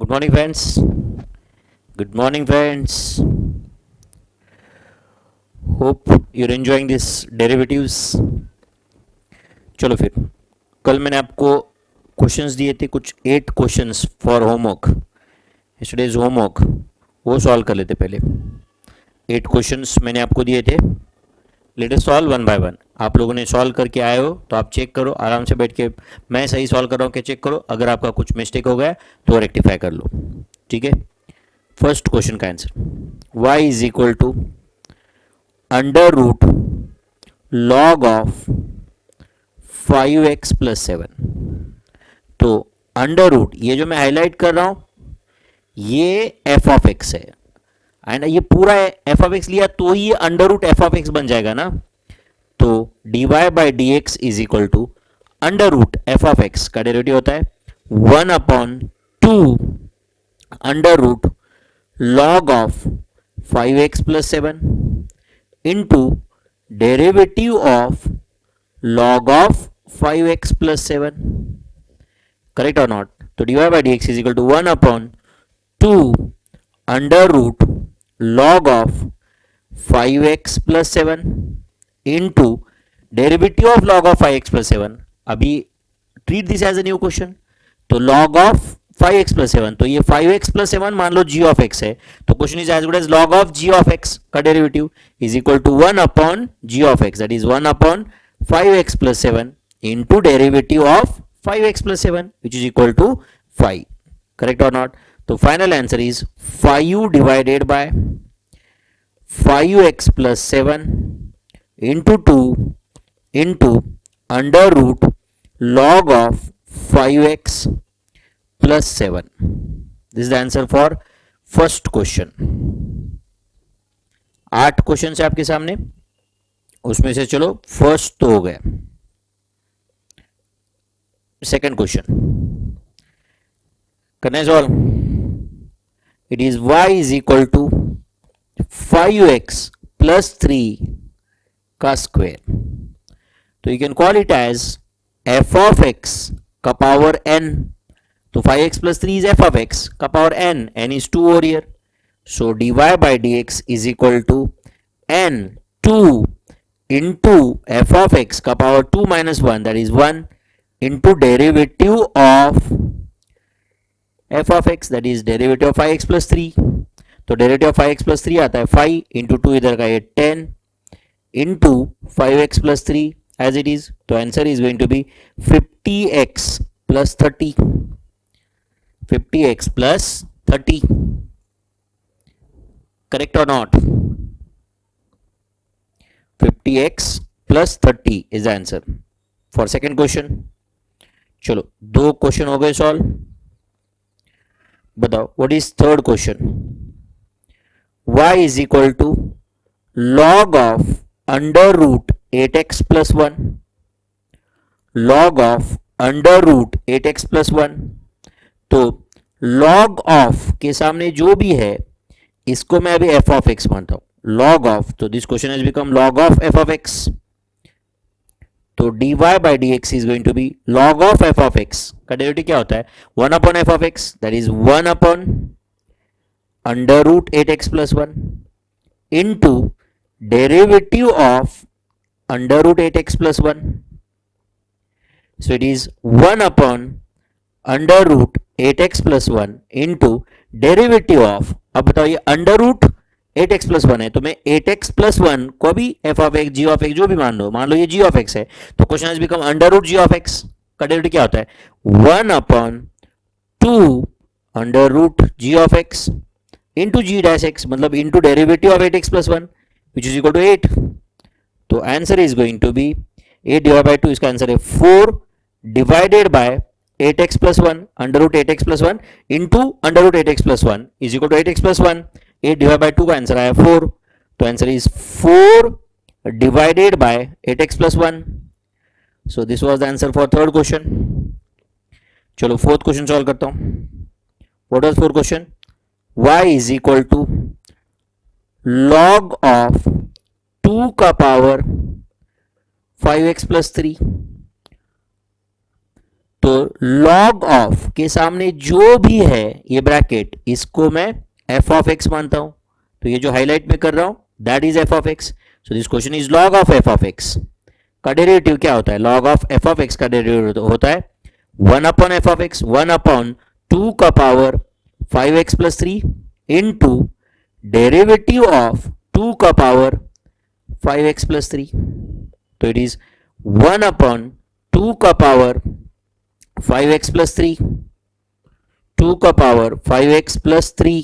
Good morning, friends. Good morning, friends. Hope you're enjoying this derivatives. चलो फिर कल मैंने आपको क्वेश्चंस दिए थे कुछ 8 questions for homework. Yesterday's homework वो सॉल्व कर लेते पहले. 8 क्वेश्चंस मैंने आपको दिए थे. Let us solve one by one. आप लोगों ने सॉल्व करके आए हो तो आप चेक करो आराम से बैठ के. मैं सही सॉल्व कर रहा हूँ क्या चेक करो. अगर आपका कुछ मिस्टेक हो गया तो रेक्टिफाई कर लो. ठीक है. फर्स्ट क्वेश्चन का answer y is equal to under root log of 5x plus 7. तो अंडर रूट ये जो मैं हाईलाइट कर रहा हूं ये एफ ऑफ एक्स है. एंड ये पूरा एफ ऑफ एक्स लिया तो ये under root F of x बन जाएगा ना. तो dy by D x is equal to under root F of x का डेरिवेटिव होता है 1/2 under root log of 5x plus 7 into derivative of log of 5x plus 7. Correct or not? So dy by dx is equal to 1/2 under root log of 5x plus 7 into derivative of log of 5x plus 7. अभी treat this as a new question. तो log of 5x plus 7 तो ये 5x plus 7 मान लो g of x है. तो question is as good as log of g of x का derivative is equal to 1/g of x that is 1/5x plus 7 into derivative of 5x plus 7 which is equal to 5. Correct or not? तो final answer is 5 divided bye 5x plus 7 into 2 into under root log of 5x plus 7. This is the answer for first question. 8 question है आपके सामने. उसमें से चलो first तो हो गया. सेकंड क्वेश्चन करना है solve. It is y is equal to 5x plus 3 का स्क्वायर. तो you can call it as f of x का पावर n. तो 5x plus 3 is f of x का power n. n is 2 over here. So dy by dx is equal to n 2 into f of x का power 2 minus 1 that is 1 into derivative of f of x that is derivative of 5x plus 3. तो derivative of 5x plus 3 आता है 5 into 2 इधर का ये 10 into 5x plus 3 as it is. तो answer is going to be 50x plus 30. 50x plus 30. Correct or not? 50x plus 30 is the answer for second question. चलो 2 question हो गए solve. बताओ what is third question. y is equal to log of under root 8x plus 1 log of under root 8x plus 1. तो log of के सामने जो भी है इसको मैं अभी f of x मानता हूं. log of तो this question has become log of f of x. तो dy by dx is going to be log of f of x का डेरिवेटिव क्या होता है 1/f of x that is 1 under root 8x plus 1 into derivative of under root 8x plus 1. So it is 1 under root 8x plus 1 into derivative of. अब बताओ ये under root 8x plus 1 है तो मैं 8x plus 1 को भी f of x g of x जो भी मान लो ये g ऑफ x है. तो question has become under root g of x का डेरिवेटिव क्या होता है 1/2 under root g of x into g dash x मतलब into derivative of 8x plus 1 which is equal to 8. तो answer is going to be 8 divide by 2. इसका answer है 4 divided by 8x plus 1 under root 8x plus 1 into under root 8x plus 1 is equal to 8x plus 1. 8 divided by 2 का answer आया 4. तो answer is 4 divided by 8x plus 1. So this was the answer for third question. चलो fourth question solve करता हूं. What was fourth question? y is equal to log of 2 का power 5x plus 3. तो log of के सामने जो भी है ये ब्रैकेट, इसको मैं f ऑफ x मानता हूं। तो ये जो हाईलाइट में कर रहा हूं that is f of x। So this question is log of f of x का डेरिवेटिव क्या होता है? log of f of x का डेरिवेटिव होता है 1 upon f of x, 1 upon 2 का power 5x plus 3 into derivative of 2 का power 5x plus 3। तो इट इज 1 अपॉन 2 का पावर 5x प्लस 3, 2 का power 5x plus 3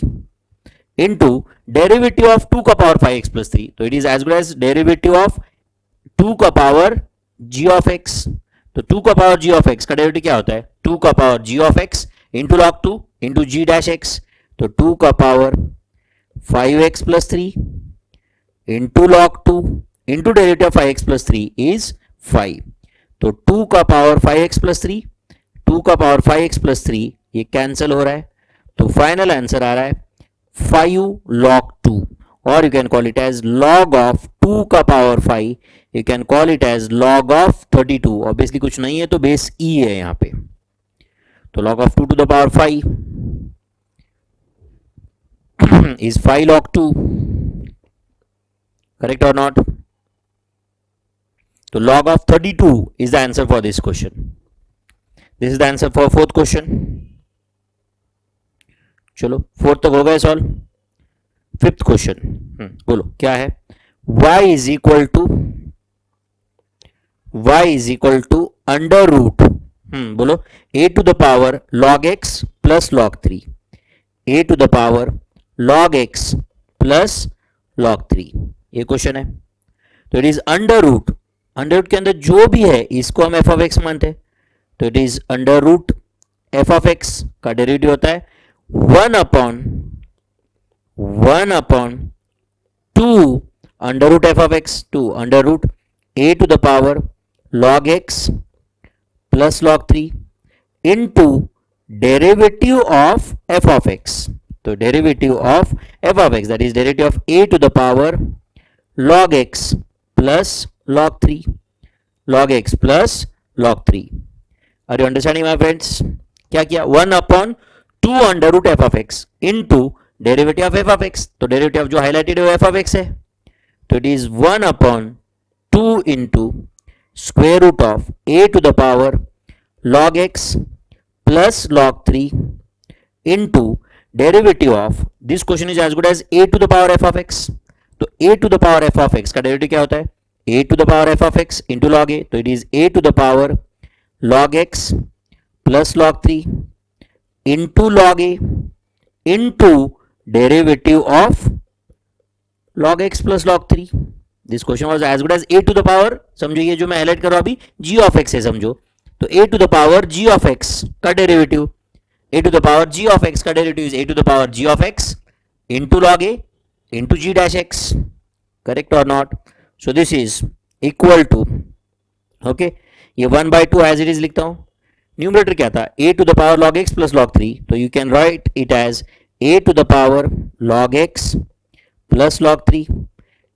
into derivative of 2 का power 5x plus 3। तो it is as good as derivative of 2 का power g of x। तो 2 का power g of x का derivative क्या होता है? 2 का power g of x into log 2 into g dash x। तो 2 का power 5x plus 3 into log 2 into derivative of 5x plus 3 is 5। तो 2 का पावर 5x प्लस 3, 2 का पावर 5x प्लस 3 ये कैंसिल हो रहा है। तो फाइनल आंसर आ रहा है 5 log 2, और you can call it as log of 2 का power 5, you can call it as log of 32। Obviously कुछ नहीं है तो बेस e है यहां पे। तो log of 2 to the power 5 is 5 log 2, correct or not? तो log of 32 is the answer for this question. This is the answer for fourth question. चलो फोर्थ तक हो गए सॉल्व। फिफ्थ क्वेश्चन बोलो क्या है? y is equal to under root बोलो a to the power log x plus log 3, a to the power log x plus log 3, ये question है। तो इट इज अंडर रूट के अंदर जो भी है इसको हम f ऑफ x मानते हैं। तो it is under root f of x का डेरिवेटिव होता है 1 upon 2 under root f of x, 2 under root a to the power log x plus log 3 into derivative of f of x। तो derivative of f of x that is derivative of a to the power log x plus log 3, log x plus log 3। Are you understanding my friends? क्या किया? 1 upon 2 under root f of x into derivative of f of x। तो derivative जो highlighted है f of x है। तो it is 1 upon 2 into square root of a to the power log x plus log 3 into derivative of this question is as good as a to the power f of x। तो a to the power f of x का derivative क्या होता है? a to the power f of x into log a। तो it is a to the power log x plus log 3 into log a into derivative of log x plus log 3। This question was as good as a to the power, समझो ये जो मैं highlight कर रहा हूं अभी g of x है समझो। तो a to the power g of x का derivative, a to the power g of x का derivative is a to the power g of x into log a into g dash x, correct or not? So this is equal to, okay ये 1/2 as it is लिखता हूं। Numerator क्या था? a to the power log x plus log 3। तो you can write it as a to the power log x plus log 3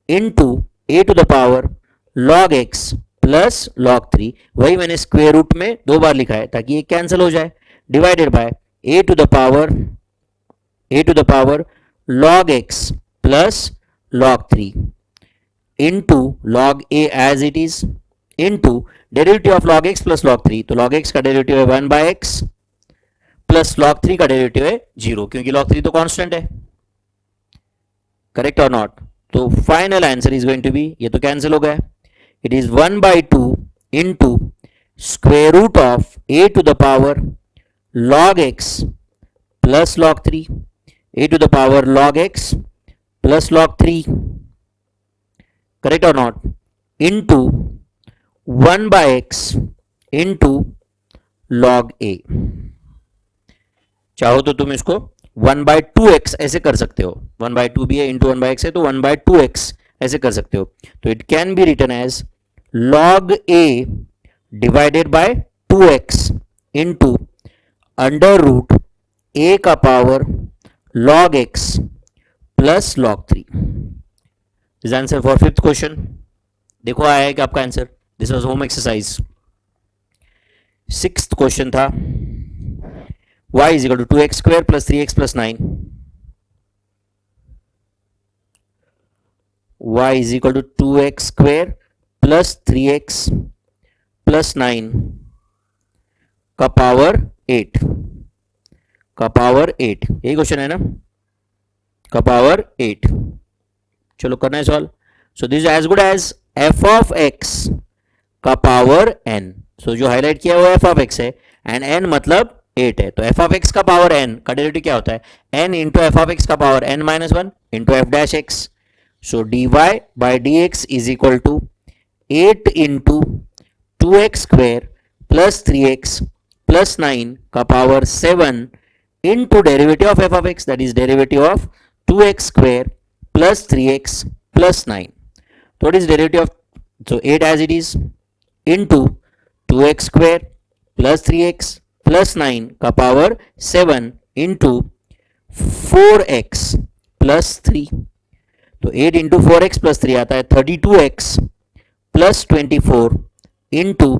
into a to the power log x plus log 3। वही मैंने square root में 2 बार लिखा है ताकि ये cancel हो जाए, divided by a to the power log x plus log 3 into log a as it is into derivative of log x plus log 3। तो log x का डेरिवेटिव है 1/x प्लस log 3 का डेरिवेटिव है 0, क्योंकि log 3 तो constant है, correct or not? तो final answer is going to be, ये तो कैंसिल हो गया, it is 1/2 into square root of a to the power log x plus log 3, a to the power log x plus log 3, correct or not? Into 1/x into log a। चाहो तो तुम इसको 1/2x ऐसे कर सकते हो, 1/2 भी है इंटू 1/x है तो 1/2x ऐसे कर सकते हो। तो it can be written as log a divided by 2x into under root a का power log x plus log 3 is answer for fifth question. देखो आया है कि आपका answer, this was home exercise. Sixth question था y is equal to 2x square plus 3x plus 9, y is equal to 2x square plus 3x plus 9 का power 8, का power 8, यही question है ना, का पावर 8। चलो करना है solve. So this as good as f of x का पावर n। सो जो हाईलाइट किया हुआ f ऑफ x है एंड n मतलब 8 है, तो f ऑफ x का पावर n का डेरिवेटिव क्या होता है, n into F of x का power n minus 1 into F dash x। So dy by dx is equal to 8 into 2x square plus 3x plus 9 का power 7 into derivative of f of x, that is derivative of 2x square plus 3x plus 9. So what is derivative of, so 8 as it is into 2x square plus 3x plus 9 का power 7 into 4x plus 3, तो 8 into 4x plus 3 आता है 32x plus 24 into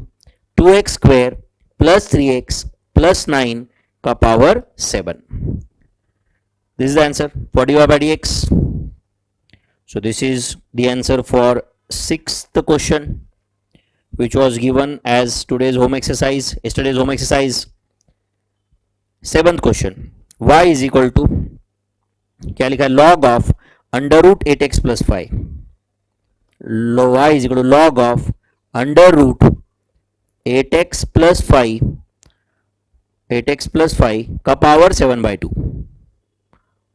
2x square plus 3x plus 9 का power 7. This is the answer for dy by dx. So this is the answer for sixth question which was given as today's home exercise, yesterday's home exercise. Seventh question, y is equal to क्या लिखा है, log of under root 8x plus 5, y is equal to log of under root 8x plus 5, 8x plus 5 का power 7 by 2,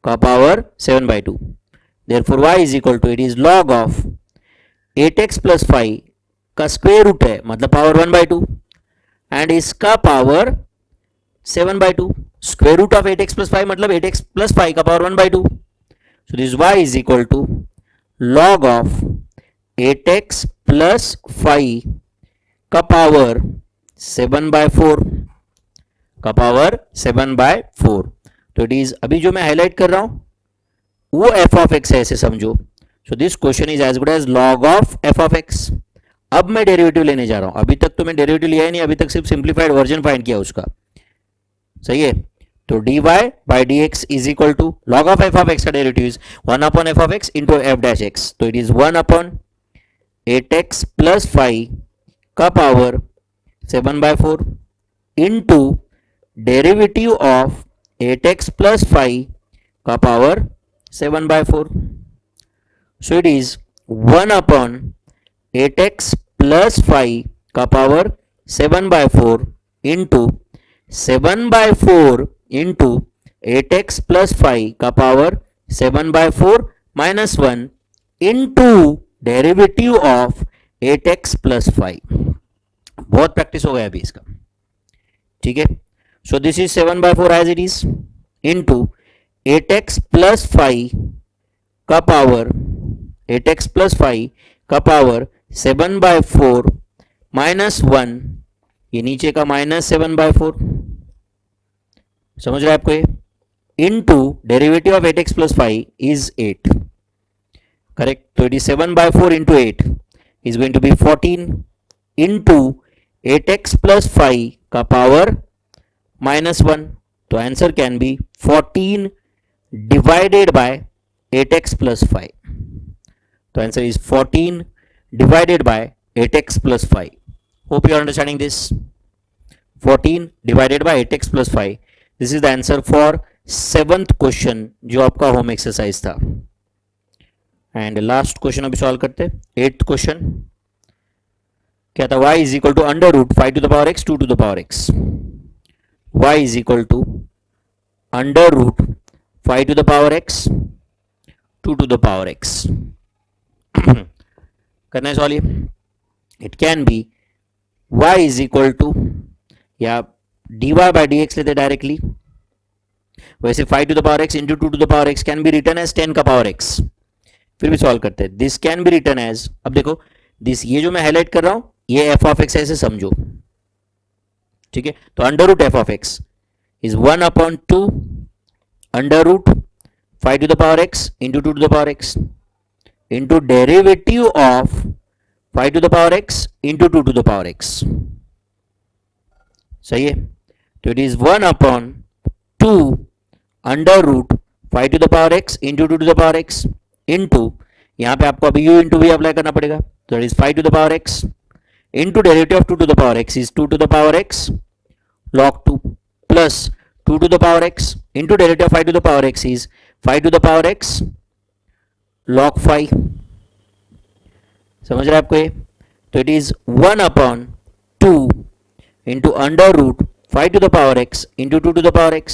का power 7 by 2, therefore y is equal to, it is log of 8x plus 5 का square root है मतलब power 1 by 2 and इसका power 7 by 2, square root of 8x plus 5 मतलब 8x plus 5 का power 1 by 2, so this y is equal to log of 8x plus 5 का power 7 by 4, का power 7 by 4, तो it is, अभी जो मैं हाईलाइट कर रहा हूं वो f ऑफ x है, ऐसे समझो। So this question is as good as log of f of x। अब मैं डेरिवेटिव लेने जा रहा हूं, अभी तक तो मैं डेरिवेटिव लिया ही नहीं, अभी तक सिर्फ सिंप्लीफाइड वर्जन फाइंड किया उसका, सही है। तो dy by dx is equal to log of f of x का derivative is 1 upon f of x into f dash x, तो it is 1 upon 8x plus 5 का power 7 by 4 into derivative of 8x plus 5 का power 7 by 4, so it is 1 upon 8x plus 5 का power 7 by 4 into 7 by 4 into 8x plus 5 का power 7 by 4 minus 1 into derivative of 8x plus 5। बहुत practice हो गया अभी इसका, ठीक है। So this is 7 by 4 as it is into 8x plus 5 का पावर 8x plus 5 का पावर 7 by 4 minus 1, ये नीचे का minus 7 by 4, समझ रहे हैं आपको ये, into derivative of 8x plus 5 is 8, correct. तो it is 7 by 4 into 8 is going to be 14 into 8x plus 5 का पावर minus 1, तो answer can be 14 divided by 8x plus 5, तो answer is 14 divided by 8x plus 5। Hope you are understanding this, 14 divided by 8x plus 5, this is the answer for 7th question जो आपका home exercise था। And last question अभी solve करते, 8th question क्या था, y is equal to under root 5 to the power x 2 to the power x, y is equal to under root 5 to the power x 2 to the power x। करना है solve ये, it can B y is equal to, या dy by dx लेते directly, वैसे 5 to the power x into 2 to the power x can be written as 10 का power x। फिर भी solve करते हैं, this can be written as, अब देखो दिस, ये जो मैं हाईलाइट कर रहा हूं ये f ऑफ x ऐसे समझो, ठीक है। तो under root F of x is 1 upon 2 under root 5 to the power x into 2 to the power x into derivative of 5 to the power x into 2 to the power X, सही है। तो it is 1/2 under root 5 to the power x into 2 to the power x into, यहाँ पे आपको अभी u into we apply करना पड़ेगा, तो it is 5 to the power x into derivative of 2 to the power x is 2 to the power x log 2 plus 2 to the power x into derivative of 5 to the power x is 5 to the power x log 5। समझ रहे हैं आपको ये? तो it is 1/2 into under root 5 to the power x into 2 to the power x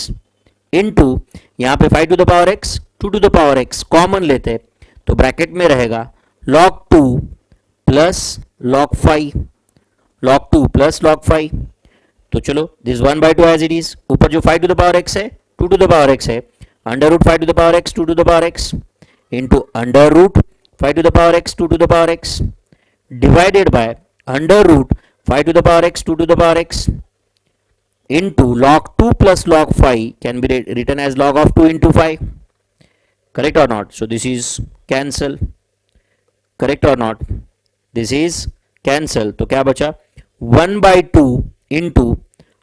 into, यहाँ पे 5 to the power x 2 to the power x common लेते हैं, तो ब्रैकेट में रहेगा log 2 plus log 5, log 2 plus log 5। तो चलो this 1/2 as it is, ऊपर जो 5 to the power x है 2 to the power x है, under root 5 to the power x 2 to the power x into under root 5 to the power x 2 to the power x divided by under root 5 to the power x 2 to the power x into log 2 plus log 5 can be written as log of 2 into 5. Correct or not? So this is cancel. Correct or not? This is cancel. तो क्या बचा 1/2 into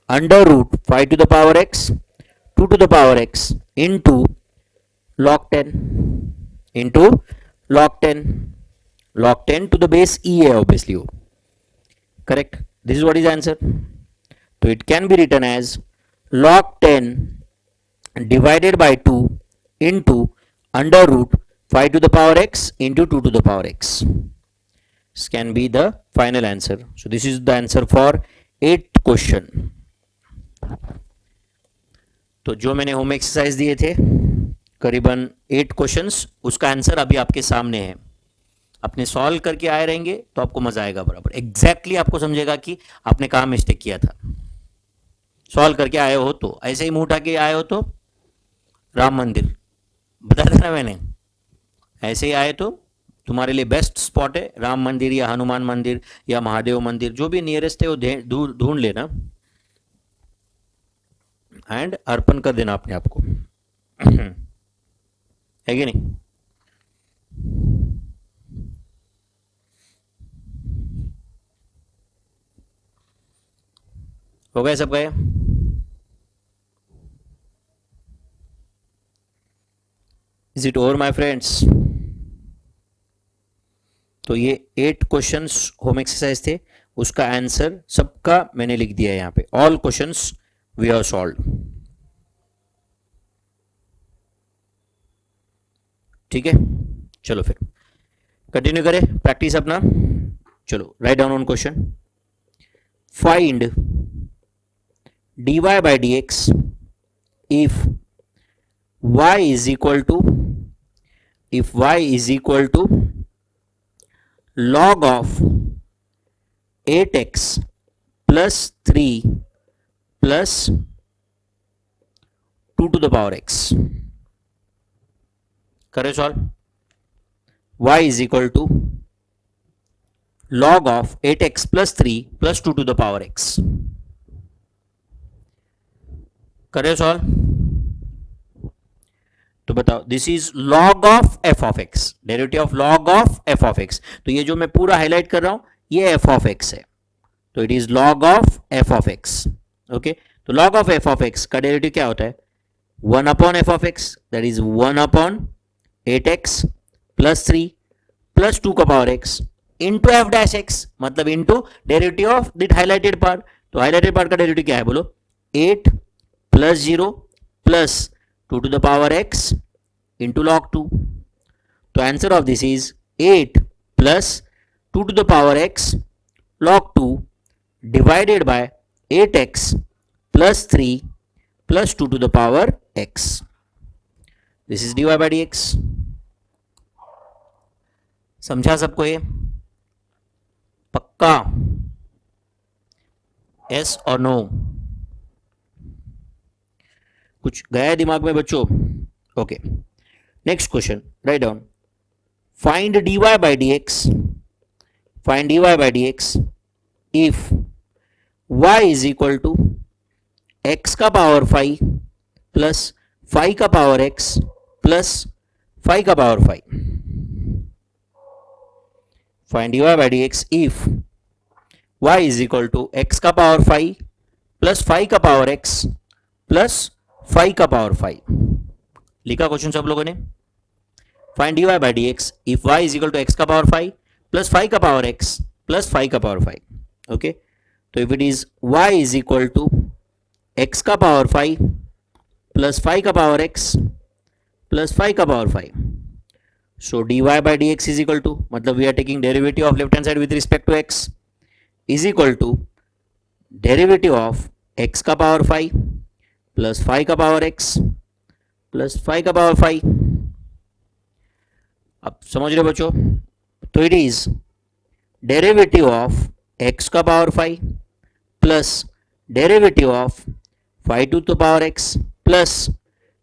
under root 5 to the power x 2 to the power x into log 10 into log 10 to the base e है obviously वो. Correct. This is what is answer. So it can be written as log 10 divided by 2 into under root 5 to the power x into 2 to the power x. This can be the final answer. So this is the answer for 8th question. तो जो मैंने home exercise दिए थे करीबन 8 questions, उसका answer अभी आपके सामने है। अपने सॉल्व करके आए रहेंगे तो आपको मजा आएगा, बराबर एग्जैक्टली आपको समझेगा कि आपने कहाँ मिस्टेक किया था। सॉल्व करके आए हो तो, ऐसे ही मुंह उठा के आए हो तो राम मंदिर बता देना मैंने, ऐसे ही आए तो तुम्हारे लिए बेस्ट स्पॉट है राम मंदिर या हनुमान मंदिर या महादेव मंदिर, जो भी नियरेस्ट है वो ढूंढ लेना एंड अर्पण कर देना अपने आप को है कि नहीं? हो गए सब गए? Is it over my friends? तो ये 8 क्वेश्चंस होम एक्सरसाइज थे, उसका आंसर सबका मैंने लिख दिया है यहाँ पे। All questions we have solved. ठीक है, चलो फिर कंटिन्यू करें प्रैक्टिस अपना। चलो write down on question. Find dy by dx if y is equal to log of 8x plus 3 plus 2 to the power x। करें solve. y is equal to log of 8x plus 3 plus 2 to the power x। करें solve. तो बताओ, this is log of f of x, derivative of log of f of x. तो ये जो मैं पूरा highlight कर रहा हूं ये एफ ऑफ एक्स है, तो it is log of f of x. Okay, तो log of f of x का डेरिवेटिव क्या होता है? 1/f of x, that is 1/8x plus 3 plus 2 का power x into F dash x, मतलब into derivative of that highlighted part. तो highlighted part का derivative क्या है बोलो? 8 plus 0 plus 2 to the power x into log 2। तो answer of this is 8 plus 2 to the power x log 2 divided by 8x plus 3 plus 2 to the power x। This is dy by dx। समझा सबको ये? पक्का? yes और no? कुछ गया दिमाग में बच्चों? Okay, next question write down. Find dy by dx, find dy by dx if y is equal to x का पावर 5 प्लस 5 का पावर x प्लस 5 का power 5। Find dy by dx if y is equal to x का power 5 plus 5 का power x plus 5 का power 5। लिखा question सब लोगों ने। Find dy by D x if y is equal to x का power 5 plus 5 का power x plus 5 का पावर 5। ओके, तो if it is y is equal to x का पावर 5 प्लस 5 का पावर x प्लस 5 का power 5, so dy by D x is equal to, मतलब we are taking derivative of left hand side with respect to x is equal to derivative of x का power 5 plus 5 का power x plus 5 का power 5। अब समझ रहे बच्चों, तो it is derivative of x का power 5 plus derivative of 5 to the power x plus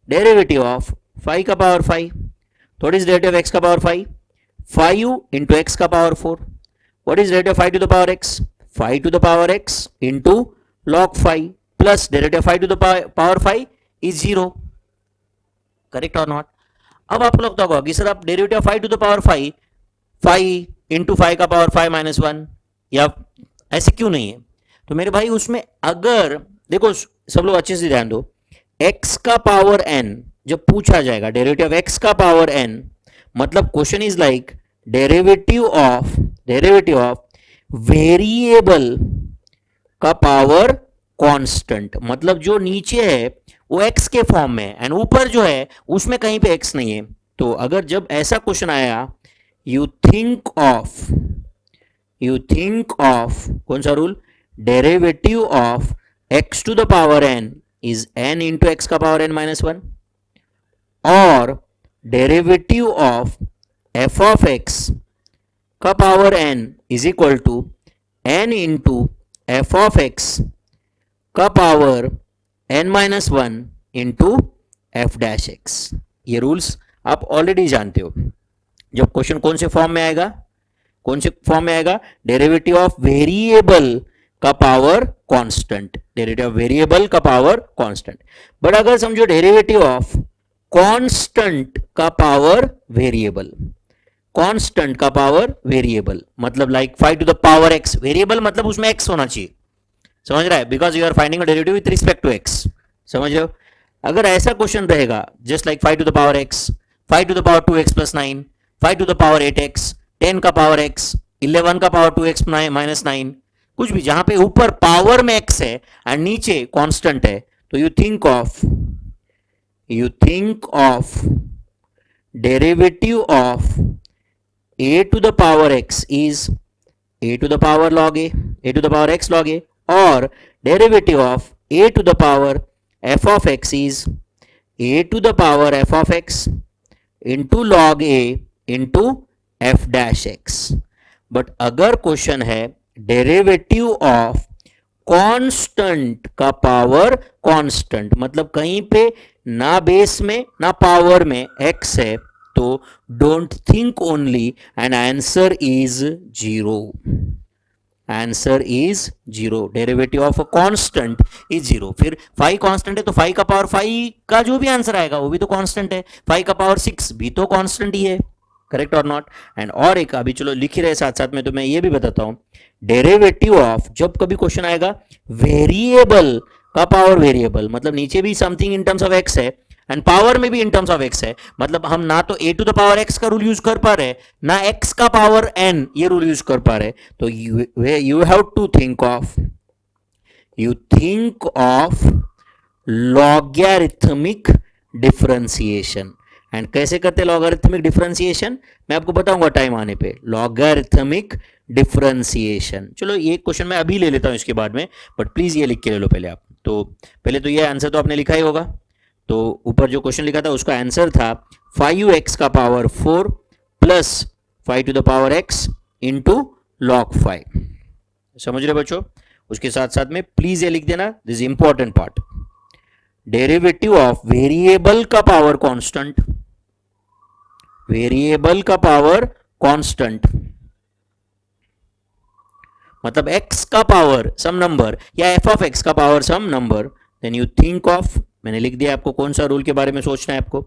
derivative of 5 का power 5। What is derivative of x का पावर 5? 5 इंटू एक्स का power 4। What is derivative of 5 to the power x? 5 to the power x into log 5 plus derivative of 5 to the power 5 is 0। Correct or not? अब आप लोग तो होगा कि sir आप derivative of 5 to the power 5 5 into 5 का power 5 minus 1 या ऐसे क्यों नहीं है? तो मेरे भाई उसमें अगर देखो सब लोग अच्छे से ध्यान दो, x का पावर n जब पूछा जाएगा डेरिवेटिव ऑफ x का पावर n, मतलब question is like derivative of variable का पावर कांस्टेंट, मतलब जो नीचे है वो x के फॉर्म में एंड ऊपर जो है उसमें कहीं पे x नहीं है। तो अगर जब ऐसा क्वेश्चन आया, यू थिंक ऑफ कौन सा rule? Derivative of x to the power n is n into x का पावर n माइनस 1 और derivative of f of x का power n is equal to n into F of x का power n minus 1 into F dash x. ये rules आप already जानते हो। जब question कौन से फॉर्म में आएगा, डेरिवेटिव ऑफ वेरिएबल का power constant, derivative of variable का पावर कांस्टेंट। बट अगर समझो डेरिवेटिव ऑफ कांस्टेंट का पावर वेरिएबल, मतलब like 5 to the power x, variable मतलब उसमें x होना चाहिए, समझ रहा है? Because you are finding a derivative with respect to x, समझ रहे हो? अगर ऐसा क्वेश्चन रहेगा just like 5 to the power x, 5 to the power 2x plus 9, 5 to the power 8x, 10 का पावर x, 11 का पावर 2x माइनस 9, कुछ भी जहां पे ऊपर पावर में x है एंड नीचे कांस्टेंट है, तो you think of derivative of a to the power x is a to the power log a to the power x log a, और derivative of a to the power f of x is a to the power f of x into log a into f dash x। But अगर question है derivative of constant का power constant, मतलब कहीं पे ना base में ना power में x है, तो don't think only and answer is 0। Derivative of a constant is 0। फिर 5 कांस्टेंट है तो 5 का पावर 5 का जो भी आंसर आएगा वो भी तो कांस्टेंट है, 5 का पावर 6 भी तो कांस्टेंट ही है। Correct or not? एंड और एक अभी चलो लिख ही रहे साथ साथ में, तो मैं ये भी बताता हूं, डेरिवेटिव ऑफ जब कभी क्वेश्चन आएगा वेरिएबल का पावर वेरिएबल, मतलब नीचे भी something in terms of x है एंड पावर में भी इन टर्म्स ऑफ एक्स है, मतलब हम ना तो a to the power x का रूल यूज कर पा रहे ना x का पावर n ये रूल यूज कर पा रहे, तो you have to think of logarithmic differentiation. And कैसे करते हैं लॉगरिथमिक डिफरेंशिएशन, मैं आपको बताऊंगा टाइम आने पे। लॉगरिथमिक डिफरेंशिएशन, चलो ये क्वेश्चन मैं अभी ले लेता हूं इसके बाद में, बट प्लीज ये लिख के ले लो पहले आप। तो पहले तो ये आंसर तो आपने लिखा ही होगा, तो ऊपर जो क्वेश्चन लिखा था उसका आंसर था 5x का power 4 plus 5 to the power x into log 5। समझ रहे बच्चों? उसके साथ साथ में प्लीज ये लिख देना, this important part, derivative of variable का पावर कांस्टेंट, मतलब x का पावर सम नंबर या f ऑफ x का power some number, then you think of, मैंने लिख दिया आपको कौन सा रूल के बारे में सोचना है आपको,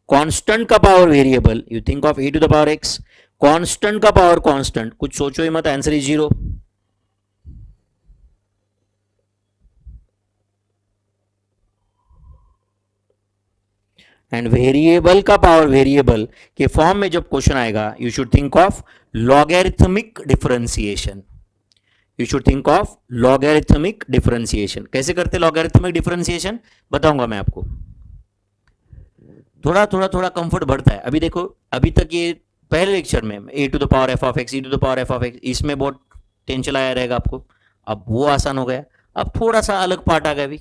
कांस्टेंट का power variable, you think of a to the power x, constant का पावर कांस्टेंट, कुछ सोचो ही मत, आंसर इज 0। एंड वेरिएबल का पावर वेरिएबल के फॉर्म में जब क्वेश्चन आएगा, you should think of logarithmic differentiation. You should think of logarithmic differentiation. कैसे करते लॉगरिथमिक डिफरेंशिएशन बताऊंगा मैं आपको। थोड़ा थोड़ा थोड़ा कंफर्ट बढ़ता है। अभी देखो, अभी तक ये पहले लेक्चर में a to the power f of x, e to the power f of x, इसमें बहुत टेंशन आया रहेगा आपको। अब वो आसान हो गया, अब थोड़ा सा अलग पार्ट आ गया। अभी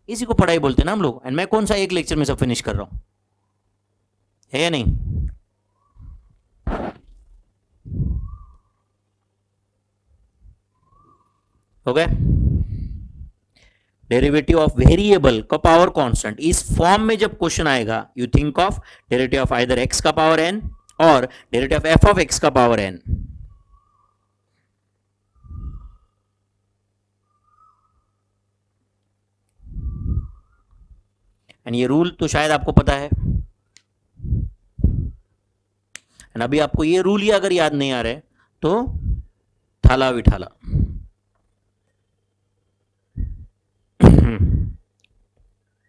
इसी को पढ़ाई बोलते हैं ना हम लोग। एंड मैं कौन सा एक लेक्चर में सब फिनिश कर रहा हूं, है या नहीं? हो गया। डेरिवेटिव ऑफ वेरिएबल का पावर कांस्टेंट, इस फॉर्म में जब क्वेश्चन आएगा, you think of derivative of either x का पावर एन और derivative of f of x का पावर एन। एंड ये रूल तो शायद आपको पता है। एंड अभी आपको ये रूल ही अगर याद नहीं आ रहा है तो थाला विठाला।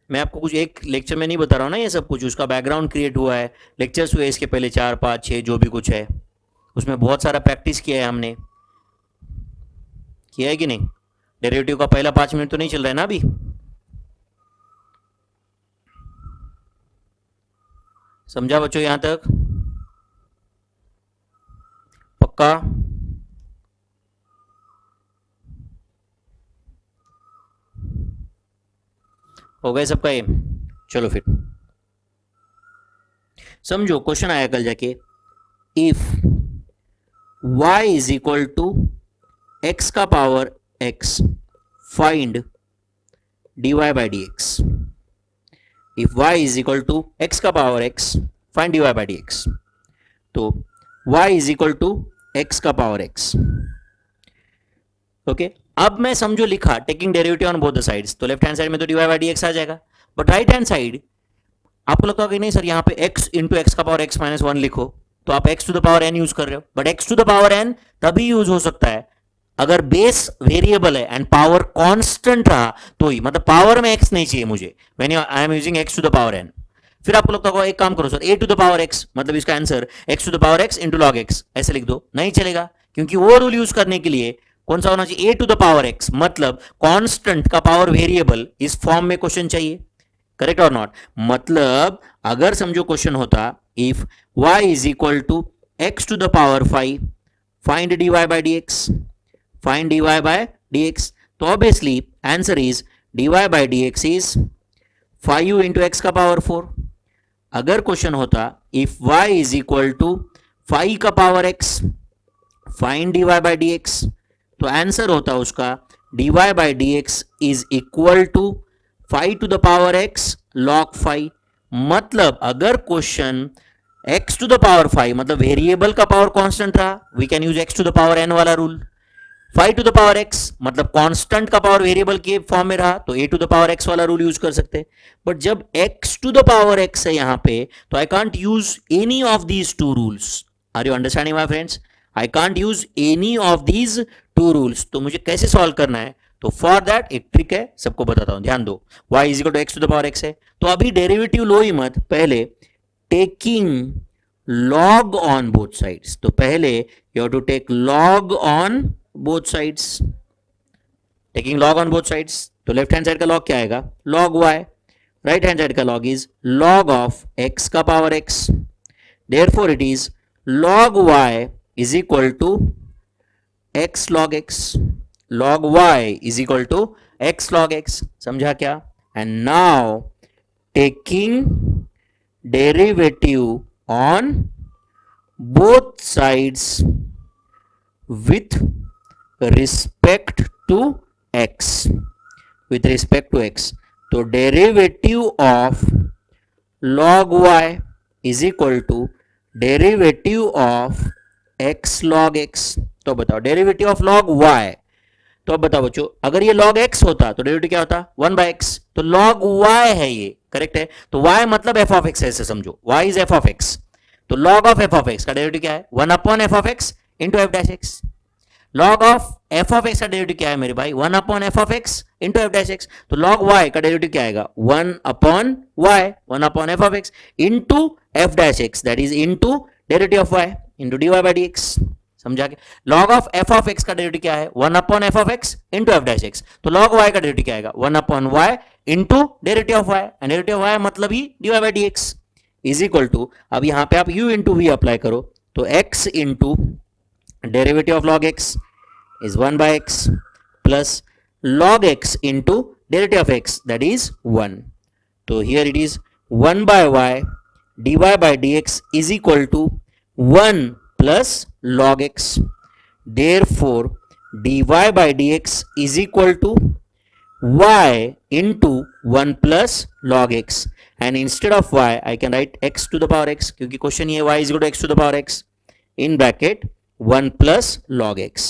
मैं आपको कुछ एक लेक्चर में नहीं बता रहा हूं ना, ये सब कुछ उसका बैकग्राउंड क्रिएट हुआ है, लेक्चर्स हुए इसके पहले 4 5 6 जो भी कुछ है, उसमें बहुत सारा प्रैक्टिस किया है हमने। किया है कि नहीं? डेरिवेटिव का पहला 5 मिनट तो नहीं चल रहा है ना अभी? समझा बच्चों यहां तक? पक्का? हो गए सबका ये? चलो फिर समझो, क्वेश्चन आया कल जाके, if y is equal to x का power x, find dy by D x. If y is equal to x का power x, find dy by D x. तो y is equal to x का power x। Okay, अब मैं समझो लिखा taking derivative on both the sides, तो left hand side में तो dy बाई डी एक्स आ जाएगा, बट राइट हैंड साइड आपको लगता है कि नहीं सर यहाँ पे x इंटू एक्स का पावर x माइनस 1 लिखो, तो आप x to the power n use कर रहे हो। But x to the power n तभी यूज हो सकता है अगर बेस वेरिएबल है एंड पावर कांस्टेंट रहा तो ही, मतलब पावर में x नहीं चाहिए मुझे when I am using x to the power n। फिर आपको लगता होगा एक काम करो sir, a to the power x, मतलब इसका answer x to the power x into log x ऐसे लिख दो। नहीं चलेगा, क्योंकि वो रूल यूज करने के लिए कौन सा होना चाहिए? a to the power x, मतलब कांस्टेंट का पावर वेरिएबल इस फॉर्म में क्वेश्चन चाहिए। Correct or not? मतलब अगर समझो क्वेश्चन होता if y is equal to x to the power 5, find dy by D x, find dy by D x, तो obviously answer is dy by D x is 5u into x का power 4। अगर question होता if y is equal to 5 का power x, find dy by D x, तो answer होता उसका dy by D x is equal to 5 to the power x log 5। मतलब अगर question x to the power 5 मतलब variable का power constant रहा, we can use x to the power n वाला rule. 5 to the power x मतलब constant का power variable के form में रहा तो a to the power x वाला रूल यूज कर सकते हैं। बट जब x to the power x है यहां पे, तो I can't use any of these two rules. Are you understanding my friends? I can't use any of these two rules. तो मुझे कैसे सॉल्व करना है? तो फॉर दैट एक ट्रिक है, सबको बताता हूं, ध्यान दो। y is equal to x to the power x है, तो अभी डेरिवेटिव लो ही मत, पहले taking log on both sides. तो पहले you have to take log on both sides. Taking log on both sides, तो लेफ्ट हैंड साइड का लॉग क्या आएगा? Log y। Right hand side का log is log of x का power x। Therefore it is log y is equal to x log x। log y is equal to x log x। समझा क्या? and now taking derivative on both sides with respect to x, with respect to x, तो derivative of log y is equal to derivative of x log x। तो बताओ derivative of log y, तो अब बताओ बच्चों, अगर ये log x होता तो डेरिवेटिव क्या होता? 1 बाय x। तो log y है ये, करेक्ट है? तो y मतलब f ऑफ x है, ऐसे समझो, y is f of x। तो log of f of x का डेरिवेटिव क्या है? 1 upon f of x into f dash x। Log of f of x का डेरिवेटिव क्या है मेरे भाई, 1 upon f of x into F dash x. तो लॉग वाई का डेरिवेटिव क्या आएगा, 1 upon y, 1 upon f of x into F dash x, that is into derivative of y into d y by D x. समझा के? Log of f of x का derivative क्या है, 1 upon f of x into F dash x. तो log y का derivative क्या आएगा, 1 upon y into derivative of y, and derivative of y मतलब ही d y by D x is equal to, अब यहां पे आप u इंटू वी अप्लाई करो, तो x into derivative of log x is 1 by x plus log x into derivative of x, that is 1. So here it is 1 by y dy by dx is equal to 1 plus log x. Therefore dy by dx is equal to y into 1 plus log x, and instead of y I can write x to the power x, क्योंकि question ये y is equal to x to the power x, in bracket 1 plus log x.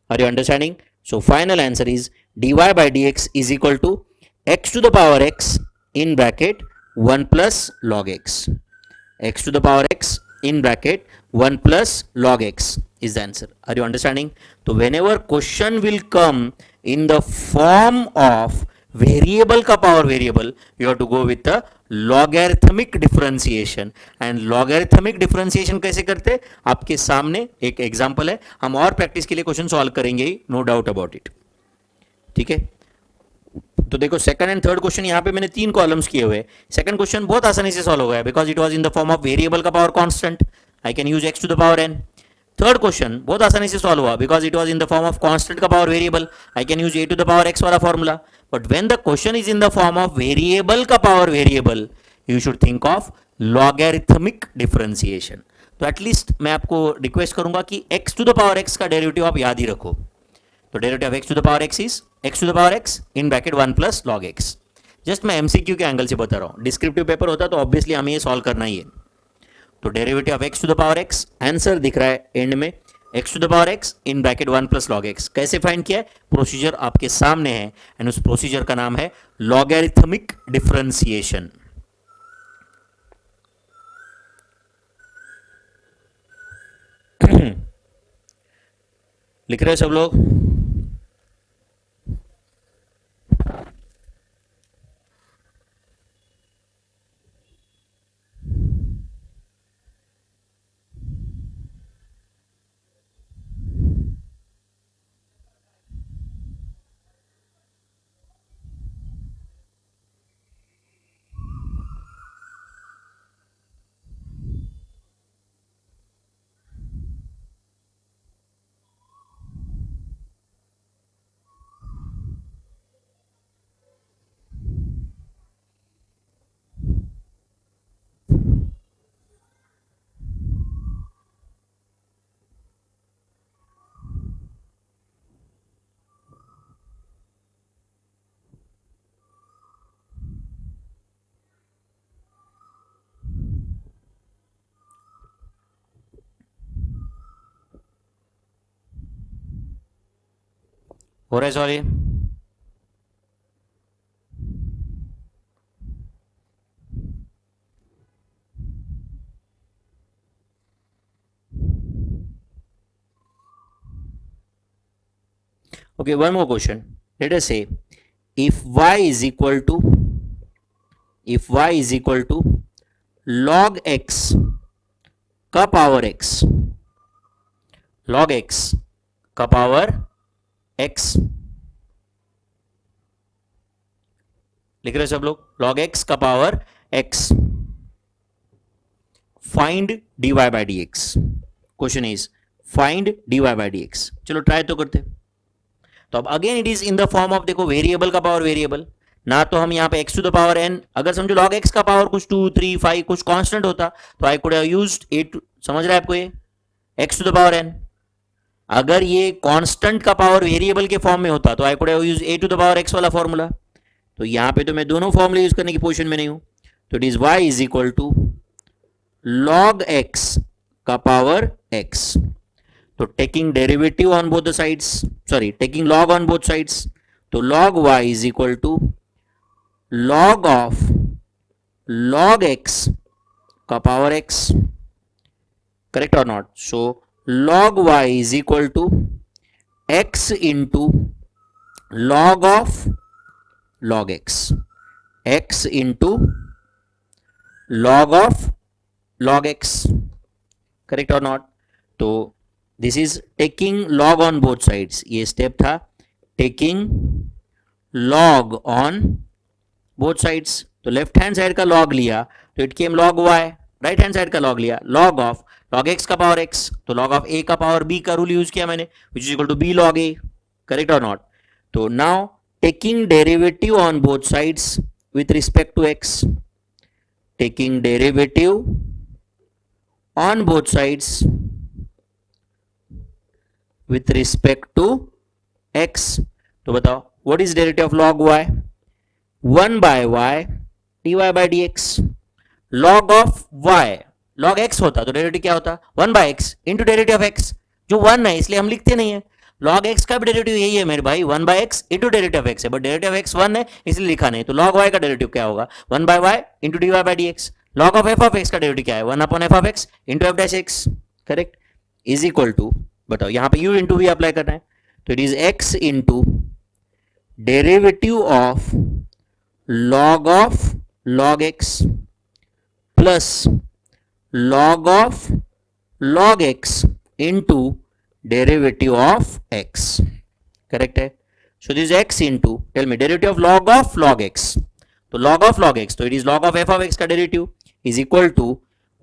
Are you understanding? So final answer is dy by dx is equal to x to the power x in bracket 1 plus log x. X to the power x in bracket 1 plus log x is the answer. Are you understanding? So whenever question will come in the form of variable का power variable, you have to go with the logarithmic differentiation. and logarithmic differentiation कैसे करते, आपके सामने एक example है, हम और practice के लिए क्वेश्चन सॉल्व करेंगे ही, नो डाउट अबाउट इट। ठीक है, तो देखो सेकंड एंड थर्ड क्वेश्चन यहां पे मैंने 3 कॉलम्स किए हुए। सेकंड क्वेश्चन बहुत आसानी से सॉल्व हो गया because it was in the form of variable का power constant, I can use x to the power n. Third question बहुत आसानी से सॉल्व हुआ because it was in the form of constant का power variable, I can use a to the power x वाला formula. But when the question is in the form of variable का power variable, you should think of logarithmic differentiation. तो at least मैं आपको request करूंगा कि x to the power x का derivative आप याद ही रखो। तो derivative of x to the power x is x to the power x in bracket 1 plus log x. Just मैं एमसीक्यू के एंगल से बता रहा हूं, डिस्क्रिप्टिव पेपर होता तो ऑब्वियसली हमें ये सॉल्व करना ही है। तो derivative of x to the power x, answer दिख रहा है एंड में, x to the power x in bracket 1 plus log x. कैसे फाइंड किया है, प्रोसीजर आपके सामने है एंड उस प्रोसीजर का नाम है लॉगरिथमिक डिफरेंशिएशन। लिख रहे हैं सब लोग? हो रहा है sorry? Okay, one more question. Let us say if y is equal to log x का पावर x, log x का पावर x, लिख रहे सब लोग, log x का power x, find dy by dx। Question is find dy by dx। चलो try तो करते। तो अब again it is in the form of, देखो वेरिएबल का पावर वेरिएबल ना, तो हम यहां पे x to the power n, अगर समझो log x का पावर कुछ 2 3 5 कुछ कांस्टेंट होता तो I could have used a, समझ रहा है आपको ये, x to the power n। अगर ये कांस्टेंट का पावर वेरिएबल के फॉर्म में होता तो I could have use a to the power x वाला फॉर्मूला। तो यहां पे तो मैं दोनों फॉर्मूले यूज करने की पोजीशन में नहीं हूं। तो it is y is equal to log x का पावर x। तो taking derivative on both the sides, sorry taking log on both sides, तो log y is equal to log of log x का power x, correct or not? So log y is equal to x into log of log x into log of log x, correct or not? तो this is taking log on both sides, ये step था taking log on both sides. तो left hand side का log लिया तो it came log y, right hand side का log लिया log of log x का पावर एक्स, तो लॉग ऑफ ए का पावर बी का रूल यूज किया मैंने, which is equal to b log a, correct or not? तो now taking derivative on both sides with respect to x, taking derivative on both sides with respect to x। तो बताओ what is derivative of log y? 1 by y dy by dx। log of y log x होता तो derivative क्या होता? 1 by x into derivative of x, जो 1 है इसलिए हम लिखते नहीं है। log x का भी डेरिवेटिव यही है मेरे भाई, 1 by x into derivative of x है, बट डेरिवेटिव ऑफ x 1 है इसलिए लिखा नहीं। तो log y का डेरिवेटिव क्या होगा? 1 by y into dy by dx। log of f of x का डेरिवेटिव क्या है? 1 upon f of x into f dash x, correct? Is equal to, बताओ यहाँ पे u इंटू v अप्लाई करना है, तो it is x into derivative of log of log x plus log of log x into derivative of x, correct है? So this x into, tell me, derivative of log x, तो log of log x, तो it is log of f of x का derivative is equal to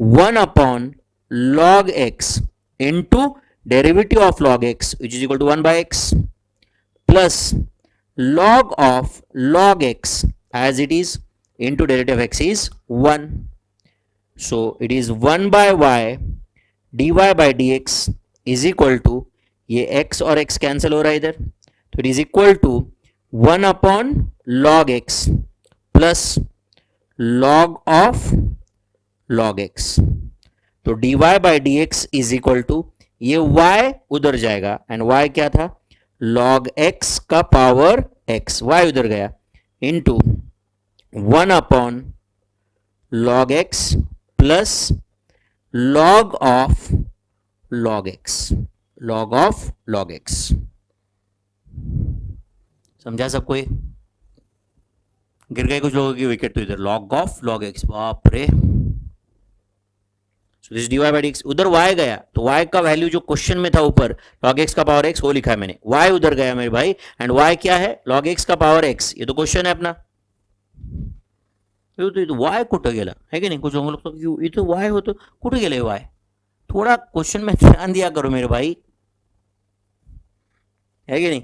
1 upon log x into derivative of log x which is equal to 1 by x plus log of log x as it is into derivative of x is 1। So it is 1 by y dy by dx is equal to, ये x और x cancel हो रहा है इधर, तो it is equal to 1 upon log x plus log of log x। तो dy by dx is equal to, ये y उधर जाएगा एंड y क्या था? log x का पावर x, y उधर गया, into 1 upon log x plus log of log x, log of log x। समझा सबको? ये गिर गए कुछ लोगों की विकेट तो इधर, log of log x, बाप रे। So this dy by dx, उधर y गया तो y का वैल्यू जो क्वेश्चन में था ऊपर log x का पावर x, वो लिखा है मैंने, y उधर गया मेरे भाई, एंड y क्या है? log x का पावर x, ये तो क्वेश्चन है अपना। तो y कुठं गेला है की नाही? कुछ लोग तो इथं y होतं, कुठे गेले y? थोड़ा क्वेश्चन में ध्यान दिया करो मेरे भाई, है की नाही?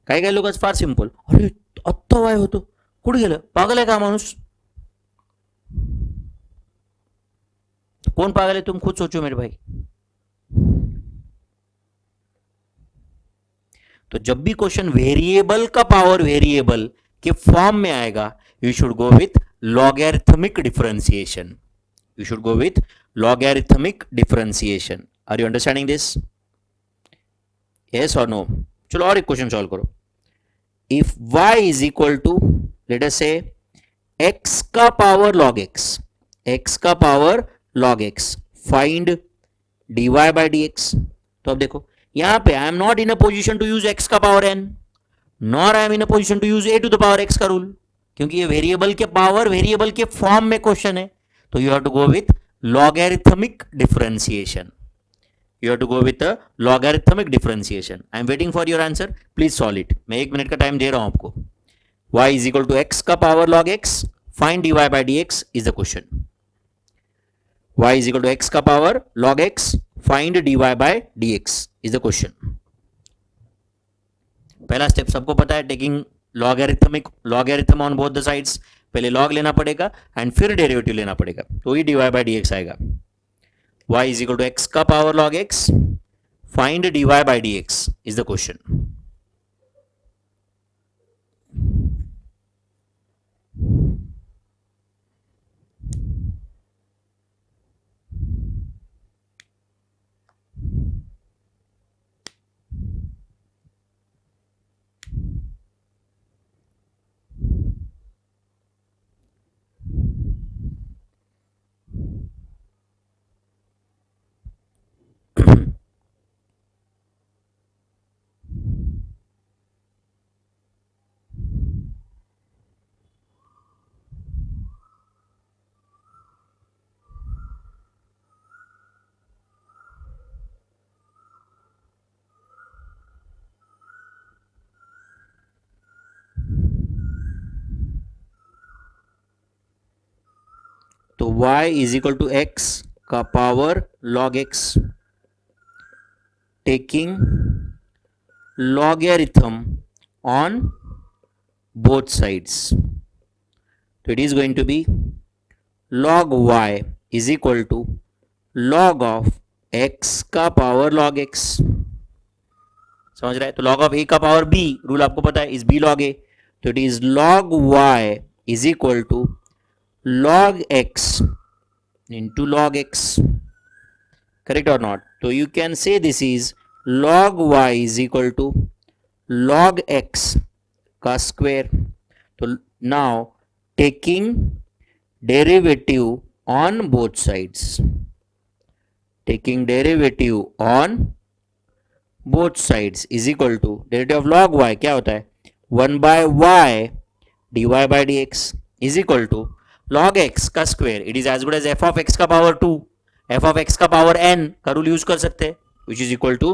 काही काही लोक फार सिंपल, अरे आत्ता वाय होतं, कुठे गेलं? पागल आहे का माणूस? कौन पागल है तुम खुद सोचो मेरे भाई। तो जब भी क्वेश्चन वेरिएबल का पावर वेरिएबल के फॉर्म में आएगा, you should go with logarithmic differentiation, you should go with logarithmic differentiation. Are you understanding this? Yes और नो? चलो और एक क्वेश्चन सॉल्व करो। If y is equal to, let us say x का power log x, x का power log x, find dy by dx। तो अब देखो यहां पे I am not in a position to use x का power n, nor I am in a position to use a to the power x का rule, क्योंकि ये variable के पावर वेरिएबल के फॉर्म में क्वेश्चन है, तो you have to go with logarithmic differentiation, you have to go with a logarithmic differentiation। I am waiting for your answer, please solve it। मैं 1 minute का time दे रहा हूं आपको। y is equal to x का power log x, find dy by dx is the question। y is equal to x का power log x, find dy by dx is the question। पहला step सबको पता है, taking logarithm on both the sides, पहले log लेना पड़ेगा and फिर derivative लेना पड़ेगा, तो ही dy by dx आएगा। y is equal to x का power log x, find dy by dx is the question। y is equal to x का power log x, taking logarithm on both sides. So it is going to be log y is equal to log of x का power log x. समझ रहे हैं? तो log of a का power b, rule आपको पता है, is b log a. तो it is log y is equal to log x into log x. Correct or not? So you can say this is log y is equal to log x का square. तो now taking derivative on both sides, taking derivative on both sides is equal to derivative of log y क्या होता है, 1 by y dy by dx is equal to log x का square. It is as good as f of x का power 2, f of x का power n का rule use कर सकते हैं, which is equal to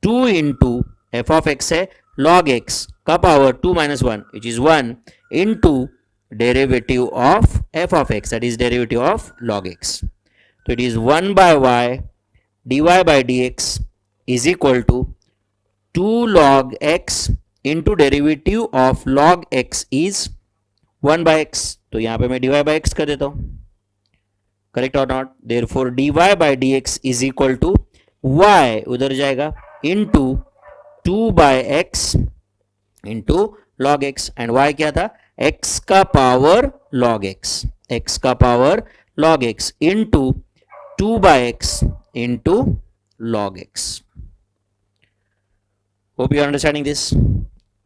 2 into f of x है log x का power 2 minus 1, which is 1 into derivative of f of x, that is derivative of log x. So it is 1 by y dy by dx is equal to 2 log x into derivative of log x is 1 by x. तो यहां पे मैं dy by x कर देता हूं. Correct or not? Therefore dy by dx is equal to y उधर जाएगा into 2 by x into log x, and y क्या था, x का पावर log x, x का power log x into 2 by x into log x. Hope you are understanding this.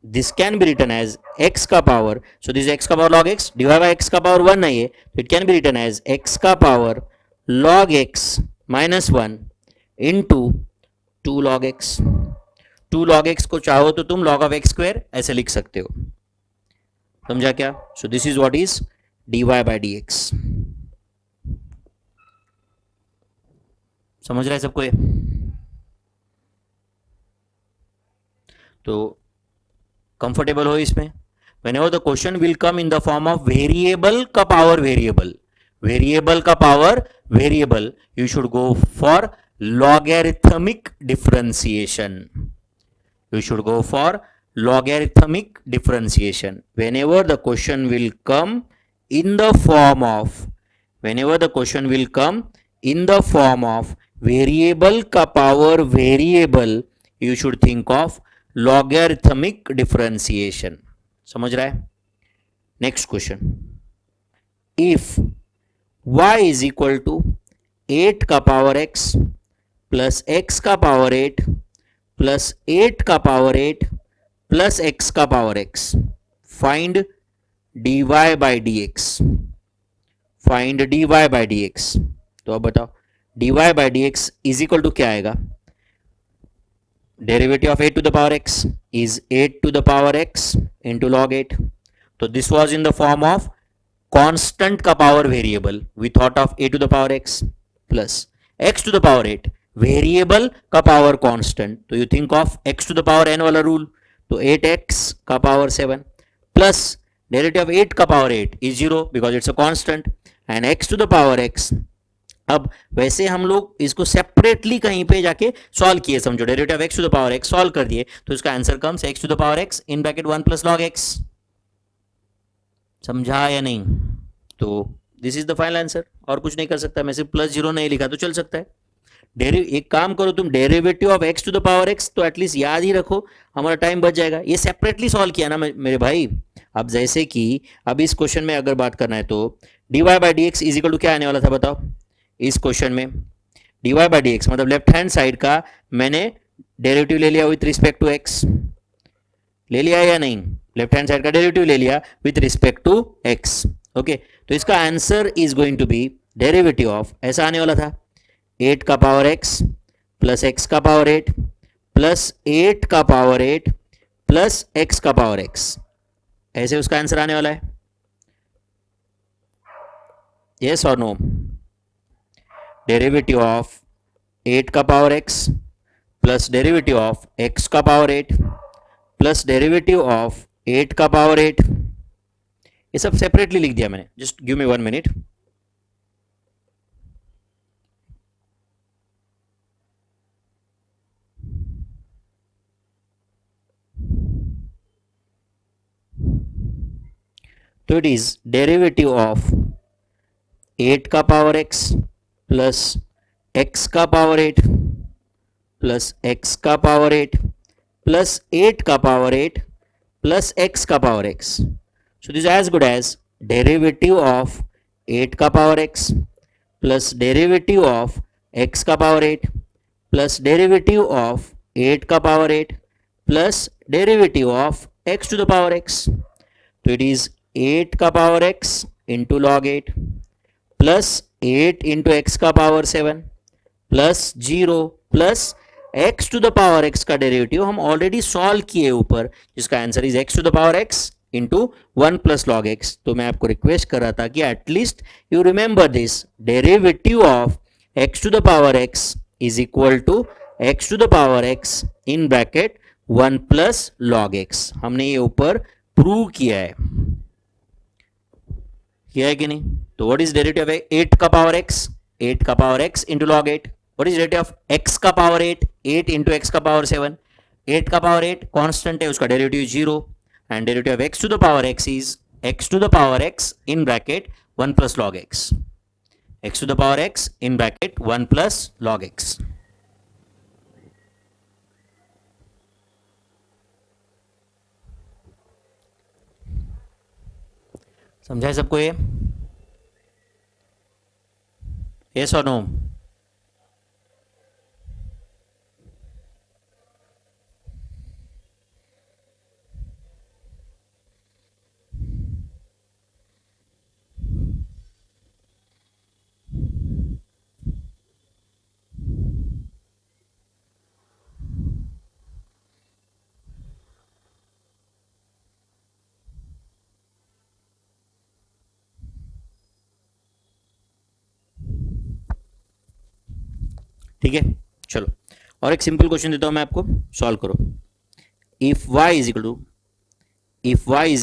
This can be written as x का power, so this is x का power log x divided by x का power 1 नहीं है, so it can be written as x का power log x minus 1 into 2 log x. 2 log x को चाहो तो तुम log of x square ऐसे लिख सकते हो. समझा क्या? So this is what is dy by dx. समझ रहा है सबको ये? तो कंफर्टेबल हो इसमें? whenever the question will come in the form of variable का power variable, variable का power variable, you should go for logarithmic differentiation. You should go for logarithmic differentiation. Whenever the question will come in the form of, whenever the question will come in the form of variable का power variable, you should think of logarithmic differentiation. समझ रहा है? Next question, if y is equal to 8 का power x plus x का power 8 plus 8 का power 8 plus x का power x, find dy by dx, find dy by dx. तो अब बताओ dy by dx is equal to क्या आएगा, derivative of 8 to the power x is 8 to the power x into log 8. So this was in the form of constant का power variable. We thought of a to the power x plus x to the power 8 variable का power constant. तो you think of x to the power n वाला rule. तो 8x का power 7 plus derivative of 8 का power 8 is 0 because it's a constant, and x to the power x. अब वैसे हम लोग इसको सेपरेटली कहीं पे जाके सॉल्व किए, समझो derivative of x to the power x solve कर दिए, तो इसका answer comes x to the power x in bracket 1 plus log x. समझा या नहीं? तो this is the final answer. और कुछ नहीं कर सकता मैं, सिर्फ प्लस 0 नहीं लिखा तो चल सकता है. एक काम करो तुम, derivative of x to the power x तो एटलीस्ट याद ही रखो, हमारा टाइम बच जाएगा. ये सेपरेटली सॉल्व किया ना मेरे भाई. अब जैसे कि अब इस क्वेश्चन में अगर बात करना है तो d y by D x is equal to क्या आने वाला था बताओ. इस क्वेश्चन में dy बाई डी एक्स मतलब लेफ्ट हैंड साइड का मैंने डेरिवेटिव ले लिया विथ रिस्पेक्ट टू x, ले लिया या नहीं? लेफ्ट हैंड साइड का डेरिवेटिव ले लिया with respect to x. Okay, तो इसका answer is going to be derivative of, ऐसा आने वाला था 8 का पावर x प्लस x का पावर 8 प्लस 8 का पावर 8 प्लस x का पावर x, ऐसे उसका आंसर आने वाला है. यस और नो? डेरिवेटिव ऑफ 8 का power x plus derivative of x का पावर 8 प्लस डेरिवेटिव ऑफ 8 का पावर 8, ये सब सेपरेटली लिख दिया मैंने. Just give me 1 minute. तो इट इज डेरिवेटिव ऑफ 8 का पावर x प्लस x का पावर 8 प्लस x का पावर 8 प्लस 8 का पावर 8 प्लस x का power x. So this is as good as derivative of 8 का power x plus derivative of x का power 8 plus derivative of 8 का power 8 plus derivative of x to the power x. तो it is 8 का power x into log 8 plus 8 into x का power 7 plus 0 plus x to the power x का derivative हम already solve किए ऊपर, जिसका answer is x to the power x into 1 plus log x. तो मैं आपको रिक्वेस्ट कर रहा था कि at least you remember this, derivative of x to the power x is equal to x to the power x in bracket 1 plus log x. हमने ये ऊपर प्रूव किया है कि नहीं? तो व्हाट इज डेरिवेटिव ऑफ 8 का पावर x, 8 का power x into log 8. What is derivative of x का पावर 8, 8 इंटू एक्स का पावर 7. 8 का पावर 8 कांस्टेंट है, उसका derivative 0, and derivative of x to the power x is x to the power x in bracket 1 plus log x. x to the power x in bracket 1 plus log x. समझा है सबको ये? Yes और no? ठीक है, चलो और एक सिंपल क्वेश्चन देता हूं मैं आपको, सॉल्व करो. If y is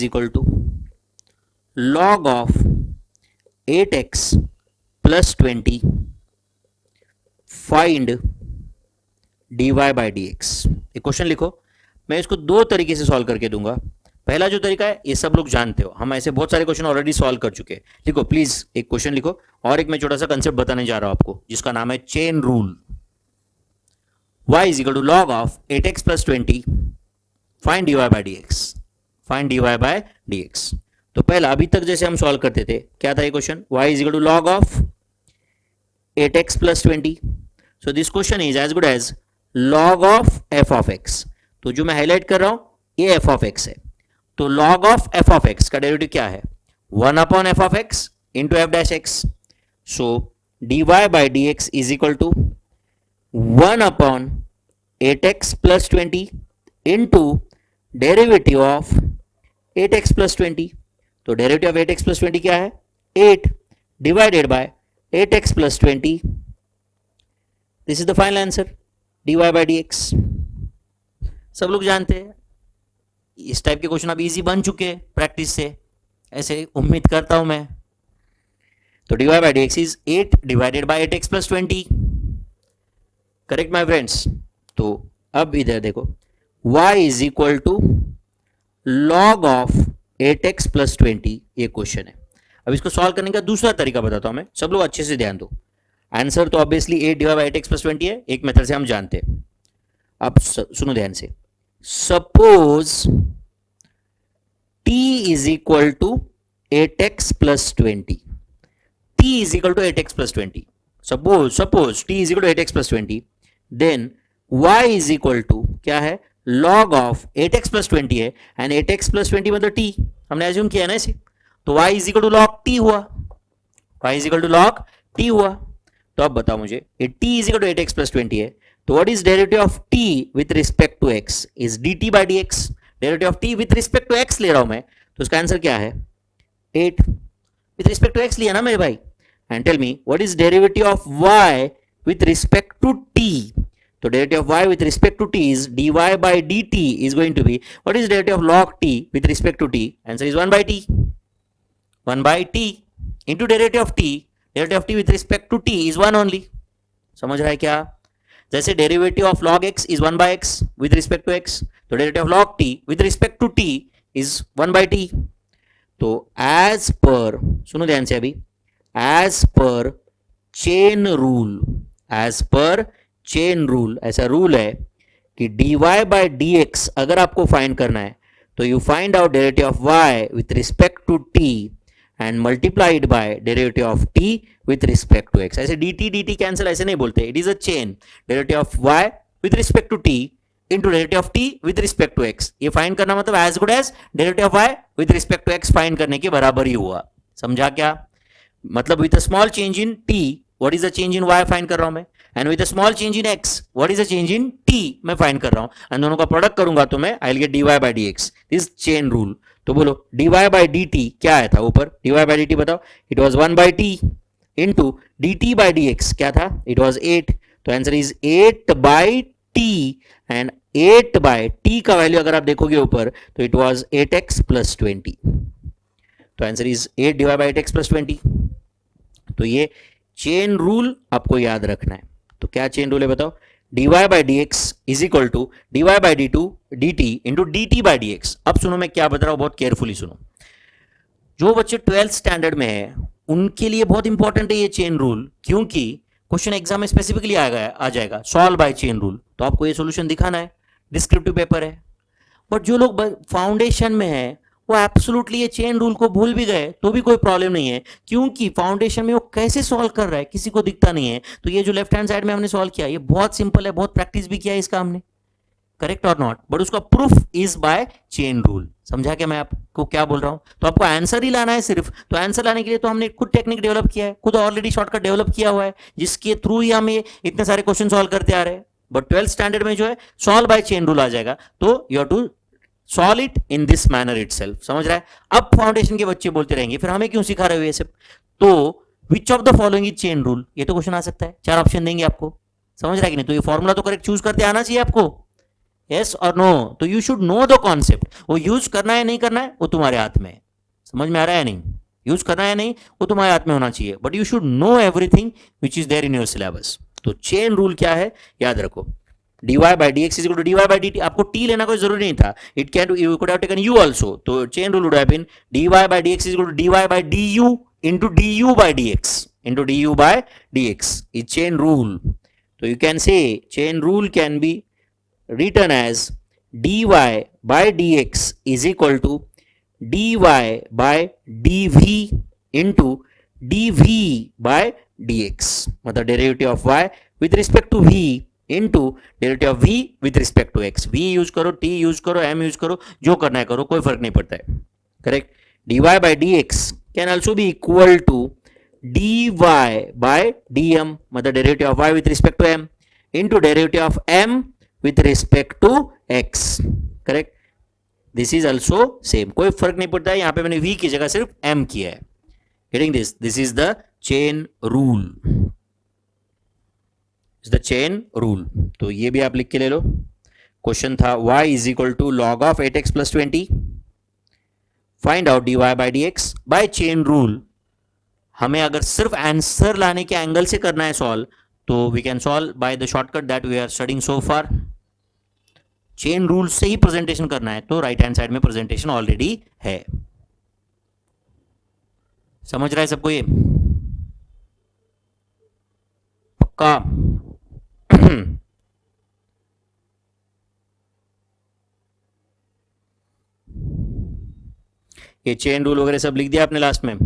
equal to log of 8x plus 20 find dy by dx. एक क्वेश्चन लिखो, मैं इसको दो तरीके से सॉल्व करके दूंगा. पहला जो तरीका है ये सब लोग जानते हो, हम ऐसे बहुत सारे क्वेश्चन ऑलरेडी सॉल्व कर चुके हैं. लिखो प्लीज, एक क्वेश्चन लिखो, और एक मैं छोटा सा कंसेप्ट बताने जा रहा हूं आपको, जिसका नाम है chain rule. y is equal to log of 8x plus 20 find dy by dx. find dy by dx. तो पहला अभी तक जैसे हम सॉल्व करते थे, क्या था ये question? y is equal to log of 8x plus 20. so this question is as good as log of f of x. तो जो मैं हाईलाइट कर रहा हूं ये f of x है. तो log of f of x का डेरिवेटिव क्या है? 1 upon f of x into f dash x. so dy by dx is equal to 1 upon 8x plus 20 into derivative of 8x plus 20. तो derivative of 8x plus 20 क्या है? 8 divided by 8x plus 20. This is the final answer, dy by dx. सब लोग जानते हैं, इस type के question अब इजी बन चुके हैं प्रैक्टिस से, ऐसे उम्मीद करता हूं मैं. तो dy by dx is 8 divided by 8x plus 20. Correct my friends? तो अब इधर देखो, y is equal to log of 8x plus 20 ये क्वेश्चन है. अब इसको सॉल्व करने का दूसरा तरीका बताता हूं मैं, सब लोग अच्छे से ध्यान दो. आंसर तो obviously 8 divide by 8x plus 20 है, एक मेथड से हम जानते हैं. अब सुनो ध्यान से, suppose t is equal to 8x plus 20. t is equal to 8x plus 20. Suppose t is equal to 8x plus 20, then y is equal to क्या है? log ऑफ 8x plus 20 है, एंड 8x plus 20 मतलब t, हमने assume किया ना इसे. तो y is equal to log t हुआ, y is equal to log t हुआ. तो अब बताओ मुझे, ये t is equal to 8x plus 20 है, तो what is derivative of t with respect to x? Is dt by dx. Derivative of t with respect to x ले रहा हूं मैं, तो उसका आंसर क्या है? 8 विथ रिस्पेक्ट टू x लिया ना मेरे भाई. And tell me what is derivative of y with respect to t. So derivative of y with respect to t is dy by dt is going to be, what is derivative of log t with respect to t? Answer is 1 by t. 1 by t into derivative of t. Derivative of t with respect to t is 1 only. समझ रहा है क्या? जैसे derivative of log x is 1 by x with respect to x, तो derivative of log t with respect to t is 1 by t. तो as per, सुनो ध्यान से अभी, as per chain rule, as per chain rule, ऐसा rule है कि dy by dx अगर आपको फाइंड करना है तो you find out derivative of y with respect to t and multiplied by derivative of t with respect to x। ऐसे dt cancel ऐसे नहीं बोलते, it is a chain, derivative of y with respect to t into derivative of t with respect to x। ये find करना मतलब as good as derivative of y with respect to x find करने के बराबर ही हुआ। समझा क्या? मतलब with a small change in t, what is the change in y find कर रहा हूं मैं, and with a small change in x, what is the change in t मैं फाइंड कर रहा हूं, एंड दोनों का प्रोडक्ट करूंगा तो मैं I will get dy by dx, this chain rule. तो बोलो dy बाय dt क्या आया था ऊपर, dy बाय dt बताओ, it was 1 by t into dt by dx क्या था, इट वाज 8, तो answer is 8 by t, and 8 by t का वैल्यू अगर आप देखोगे ऊपर तो इट वाज 8x प्लस 20, तो answer is 8 divide by 8x plus 20। तो ये चेन रूल आपको याद रखना है। तो क्या चेन रूल है बताओ, dy by D x is equal to dy by d to d t into d t by D x. अब सुनो मैं क्या बता रहा हूं, बहुत केयरफुली सुनो। जो बच्चे 12th स्टैंडर्ड में है उनके लिए बहुत इंपॉर्टेंट है ये चेन रूल, क्योंकि क्वेश्चन एग्जाम में स्पेसिफिकली आ जाएगा सॉल्व बाय चेन रूल, तो आपको ये सोल्यूशन दिखाना है, डिस्क्रिप्टिव पेपर है। बट जो लोग फाउंडेशन में है वो एब्सोल्युटली ये चेन रूल को भूल भी गए तो भी कोई प्रॉब्लम नहीं है, क्योंकि फाउंडेशन में वो कैसे सॉल्व कर रहा है किसी को दिखता नहीं है। तो ये जो लेफ्ट हैंड साइड में हमने सॉल्व किया ये बहुत सिंपल है, बहुत प्रैक्टिस भी किया है इसका हमने, करेक्ट और नॉट, बट उसका proof is by chain rule. समझा क्या मैं आपको क्या बोल रहा हूं? तो आपको आंसर ही लाना है सिर्फ, तो आंसर लाने के लिए तो हमने खुद टेक्निक डेवलप किया है, खुद ऑलरेडी शॉर्टकट डेवलप किया हुआ है, जिसके थ्रू ही हम ये इतने सारे क्वेश्चन सॉल्व करते आ रहे हैं। बट 12th स्टैंडर्ड में जो है सॉल्व बाय चेन रूल आ जाएगा, तो you have to solve it in this manner itself. समझ रहा है? अब फाउंडेशन के बच्चे बोलते रहेंगे फिर हमें क्यों सिखा रहे हो ये सब, तो which of the following is chain rule, ये तो क्वेश्चन आ सकता है, 4 ऑप्शन देंगे आपको। समझ रहा है कि नहीं? तो ये फॉर्मूला तो करेक्ट चूज करते आना चाहिए आपको, यस और नो। तो you should know the concept, वो यूज करना है नहीं करना है वो तुम्हारे हाथ में है। समझ में आ रहा है नहीं? यूज करना है नहीं वो तुम्हारे हाथ में होना चाहिए, but you should know everything which is there in your syllabus. तो चेन रूल क्या है याद रखो, dy by D x is equal to dy by d t. आपको t लेना कोई जरूरी नहीं था, it can you could have taken u also, तो chain rule would have been dy by D x is equal to dy by du into du by dx into du by dx is chain rule. So you can say chain rule can be written as dy by dx is equal to dy by dv into dv by dx, मतलब derivative of y with respect to v into derivative of v with respect to x। v use करो, t use करो, m use करो, जो करना है करो, कोई फर्क नहीं पड़ता है, correct. dy by dx can also be equal to dy by dm, मतलब derivative of y with respect to m into derivative of m with respect to x, correct. This is also same, कोई फर्क नहीं पड़ता है, यहां पे मैंने v की जगह सिर्फ m किया है। Getting this? This is the chain rule, is the chain rule. तो ये भी आप लिख के ले लो। क्वेश्चन था y is equal to log of 8x plus 20, find out dy by D x by chain rule. हमें अगर सिर्फ आंसर लाने के एंगल से करना है सॉल्व, तो we can solve by the shortcut that we are studying so far. Chain rule से ही प्रेजेंटेशन करना है तो राइट हैंड साइड में प्रेजेंटेशन ऑलरेडी है। समझ रहा है सबको ये? पक्का? ये चेन रूल वगैरह सब लिख दिया आपने लास्ट में?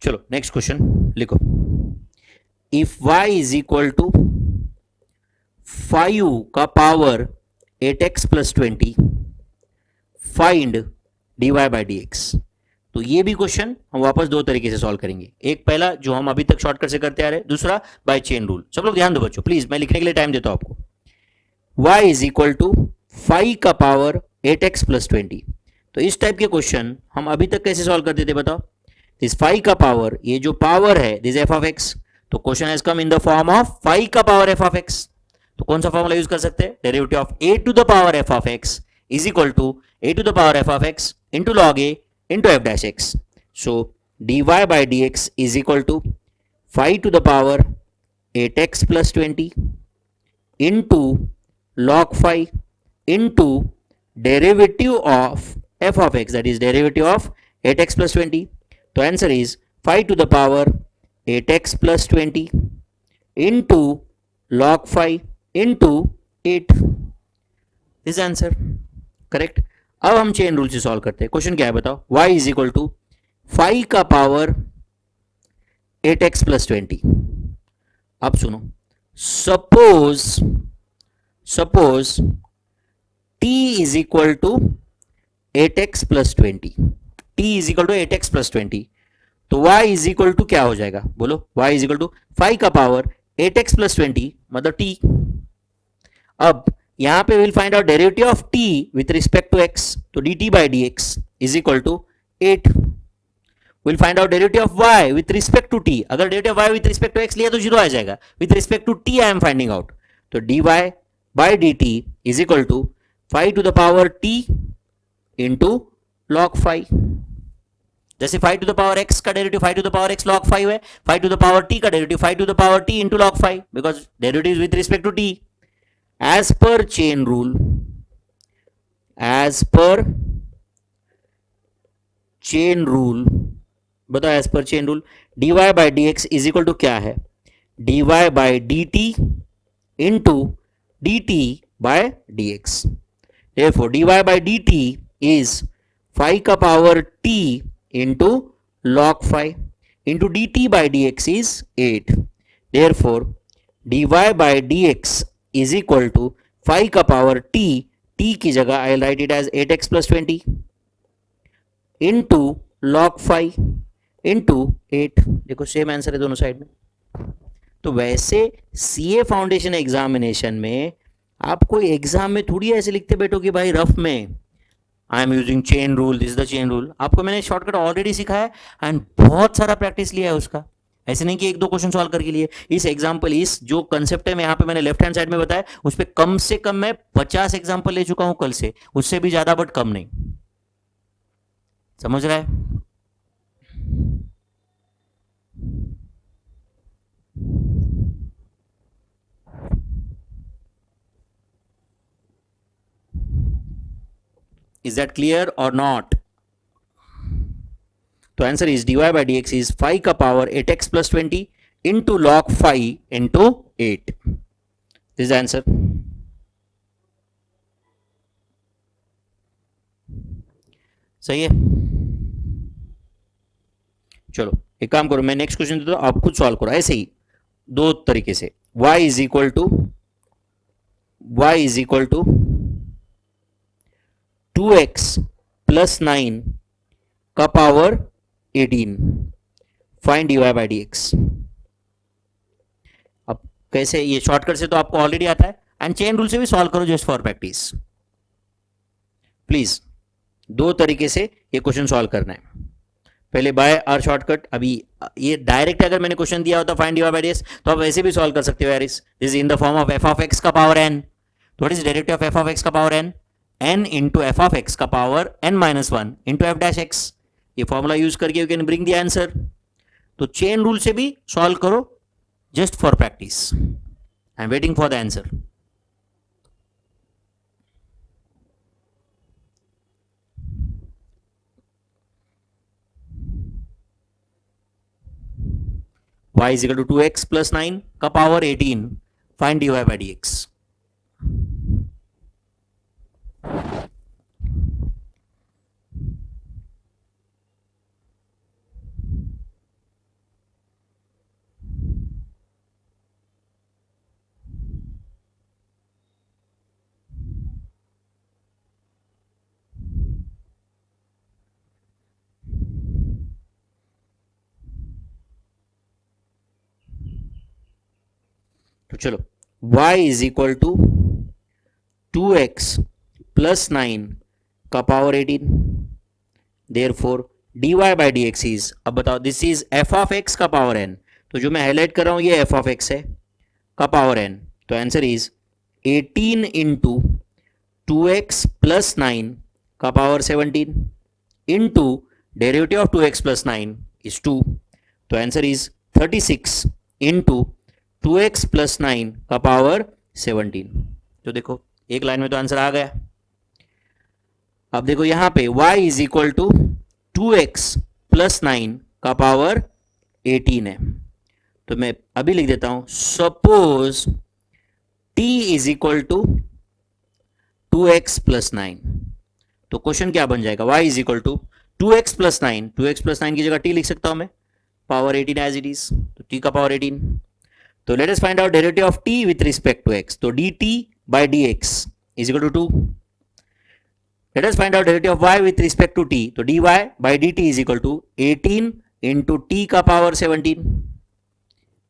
चलो नेक्स्ट क्वेश्चन लिखो। If y is equal to 5 का power 8x plus 20, find dy by D x. तो ये भी क्वेश्चन हम वापस दो तरीके से सॉल्व करेंगे, एक पहला जो हम अभी तक शॉर्टकट से करते आ रहे हैं, दूसरा बाय चेन रूल। सब लोग ध्यान दो बच्चों प्लीज, मैं लिखने के लिए टाइम देता हूं आपको। y इज इक्वल टू 5 का पावर 8x प्लस 20, तो इस टाइप के क्वेश्चन हम अभी तक कैसे सॉल्व करते थे बताओ? दिस 5 का पावर, ये जो पावर है दिस एफ ऑफ एक्स, तो question has come in the form of 5 का पावर एफ ऑफ एक्स। तो कौन सा फॉर्मूला यूज कर सकते हैं, derivative of a to the power f of x is equal to a to the power f of x into log a into F dash x. So dy by dx is equal to 5 to the power 8x plus 20 into log 5 into derivative of f of x, that is derivative of 8x plus 20. So answer is 5 to the power 8x plus 20 into log 5 into 8. This answer correct. अब हम chain rule से solve करते हैं। Question क्या है बताओ, y is equal to 5 का power 8x plus 20। अब सुनो, suppose t is equal to 8x plus 20, t is equal to 8x plus 20, तो y इज इक्वल टू क्या हो जाएगा बोलो, y इज इक्वल टू 5 का पावर 8x प्लस 20 मतलब t। अब यहां पे will find out derivative of t with respect to x, तो dt by dx is equal to 8। Will find out derivative of y with respect to t, अगर derivative y with respect to x लिया तो 0 आ जाएगा, with respect to t I am finding out, तो dy by dt is equal to 5 to the power t into log 5। जैसे 5 to the power x का derivative 5 to the power x log 5 है, 5 to the power t का derivative 5 to the power t into log 5, because derivative with respect to t। As per chain rule, as per chain rule बताओ, as per chain rule dy by D x is equal to क्या है, dy by d t into d t by d x. therefore dy by dt is 5 का power t into log 5 into dt by dx is 8। therefore dy by dx is equal to 5 का power t, t की जगह I write it as 8x plus 20 into log 5 into 8। देखो same answer है दोनों side में। तो वैसे CA foundation examination में आप कोई एग्जाम में थोड़ी ऐसे लिखते बैठो कि भाई रफ में आई am using chain rule, this is the chain rule. आपको मैंने शॉर्टकट ऑलरेडी सिखाया एंड बहुत सारा प्रैक्टिस लिया है उसका, ऐसे नहीं कि एक दो क्वेश्चन सॉल्व करके लिए। इस एग्जाम्पल, इस जो कंसेप्ट है मैं यहाँ पे मैंने लेफ्ट हैंड साइड में बताया, उस पर कम से कम मैं 50 एग्जाम्पल ले चुका हूं कल से, उससे भी ज्यादा बट कम नहीं। समझ रहा है? Is that clear or not? तो answer is dy by dx is 5 का power 8x plus 20 into log 5 into 8. This is the answer. सही है? चलो एक काम करो, मैं नेक्स्ट क्वेश्चन देता हूं, आप खुद सॉल्व करो ऐसे ही दो तरीके से। y is equal to 2x plus 9 का power 18, find dy by D x. अब कैसे, ये शॉर्टकट से तो आपको ऑलरेडी आता है एंड चेन रूल से भी सॉल्व करो जस्ट फॉर प्रैक्टिस। प्लीज दो तरीके से ये क्वेश्चन सॉल्व करना है। पहले बाय आर शॉर्टकट, अभी ये डायरेक्ट अगर मैंने क्वेश्चन दिया होता find dy by D x तो आप ऐसे भी सॉल्व कर सकते हो यार। This is in the form of f of x का power n। What is derivative of f of x का power n? n into F of x का power n minus 1 into F dash x. ये formula use करके you can bring the answer. तो chain rule से भी solve करो just for practice. I am waiting for the answer. y is equal to 2x plus 9 का power 18, find dy by dx। तो चलो y is equal to 2x plus 9 का power 18, therefore d y by D x is, अब बताओ this is f of x का power n, तो जो मैं हाईलाइट कर रहा हूं ये एफ ऑफ एक्स है का पावर एन, तो answer is 18 into 2x plus 9 का power 17 into derivative of 2x plus 9 is 2, तो answer is 36 into 2x plus 9 का पावर 17। तो देखो एक लाइन में तो आंसर आ गया। अब देखो यहां पे y is equal to 2x plus 9 का पावर 18 है, तो मैं अभी लिख देता हूं suppose t is equal to 2x plus 9, तो क्वेश्चन क्या बन जाएगा, y is equal to 2x plus 9, 2x plus 9 की जगह t लिख सकता हूं मैं, पावर 18 एज इट इज, तो t का पावर 18। तो let us find out derivative of t with respect to x, तो dt by dx is equal to 2। Let us find out derivative of y with respect to t, तो dy bye dt is equal to 18 into t का power 17,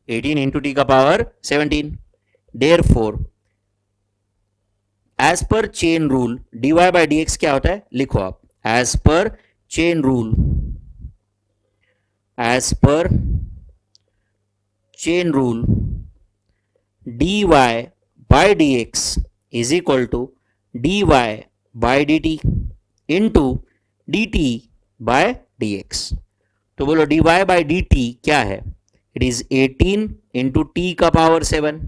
18 into t का power 17। Therefore as per chain rule dy by dx क्या होता है, लिखो आप, as per chain rule, as per chain rule dy by dx is equal to dy bye dt into dt by dx। तो बोलो dy bye dt क्या है, it is 18 into t का power 7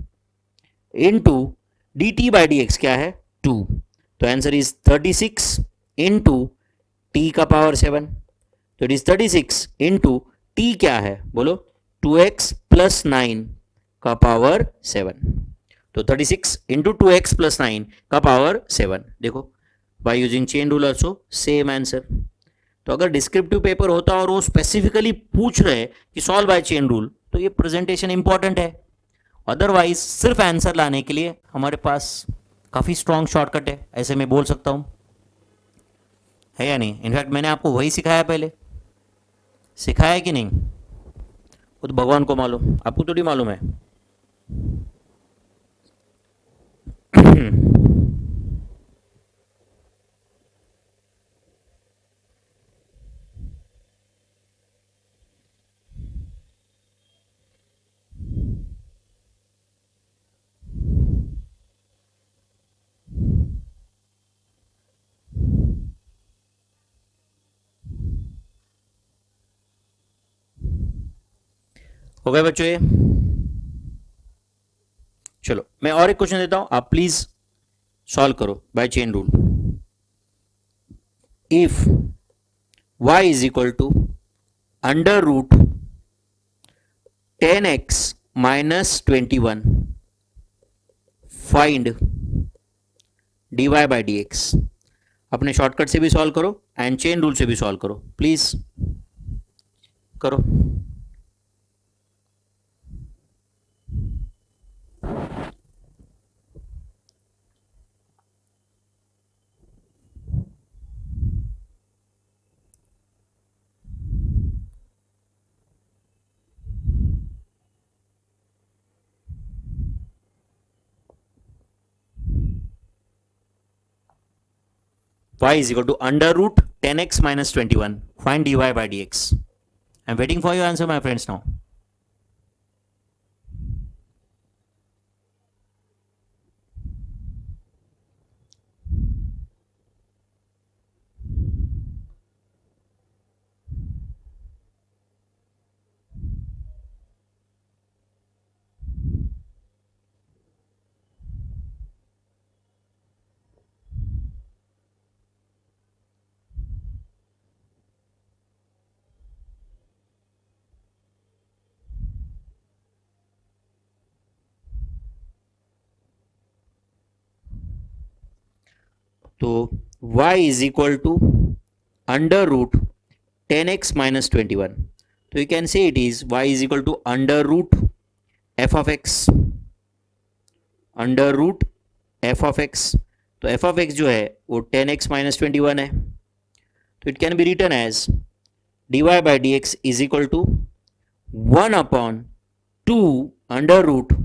into dt by dx क्या है 2, तो answer is 36 into t का power 7, तो इट इज 36 इंटू टी क्या है बोलो 2x प्लस 9 का पावर 7, तो 36 इंटू 2x प्लस 9 का पावर 7। देखो by using chain rule also same answer. तो अगर डिस्क्रिप्टिव पेपर होता और वो स्पेसिफिकली पूछ रहे कि सॉल्व बाय चेन रूल, तो ये प्रेजेंटेशन इंपॉर्टेंट है, अदरवाइज सिर्फ आंसर लाने के लिए हमारे पास काफ़ी स्ट्रॉन्ग शॉर्टकट है, ऐसे मैं बोल सकता हूँ, है या नहीं। इनफैक्ट मैंने आपको वही सिखाया, पहले सिखाया है कि नहीं, वो तो भगवान को मालूम, आपको थोड़ी मालूम है। हो गए बच्चों ये, चलो मैं और एक क्वेश्चन देता हूं, आप प्लीज सॉल्व करो by chain rule. If y is equal to under root 10x minus 21, find dy by dx। अपने शॉर्टकट से भी सॉल्व करो एंड चेन रूल से भी सॉल्व करो, प्लीज करो। y is equal to under root 10x minus 21. Find dy by dx. I'm waiting for your answer, my friends, now. तो y is equal to under root 10x minus 21. तो you can say it is y is equal to under root f of x, under root f of x। तो f of x जो है वो 10x minus 21 है, तो it can be written as dy by dx is equal to 1 upon 2 under root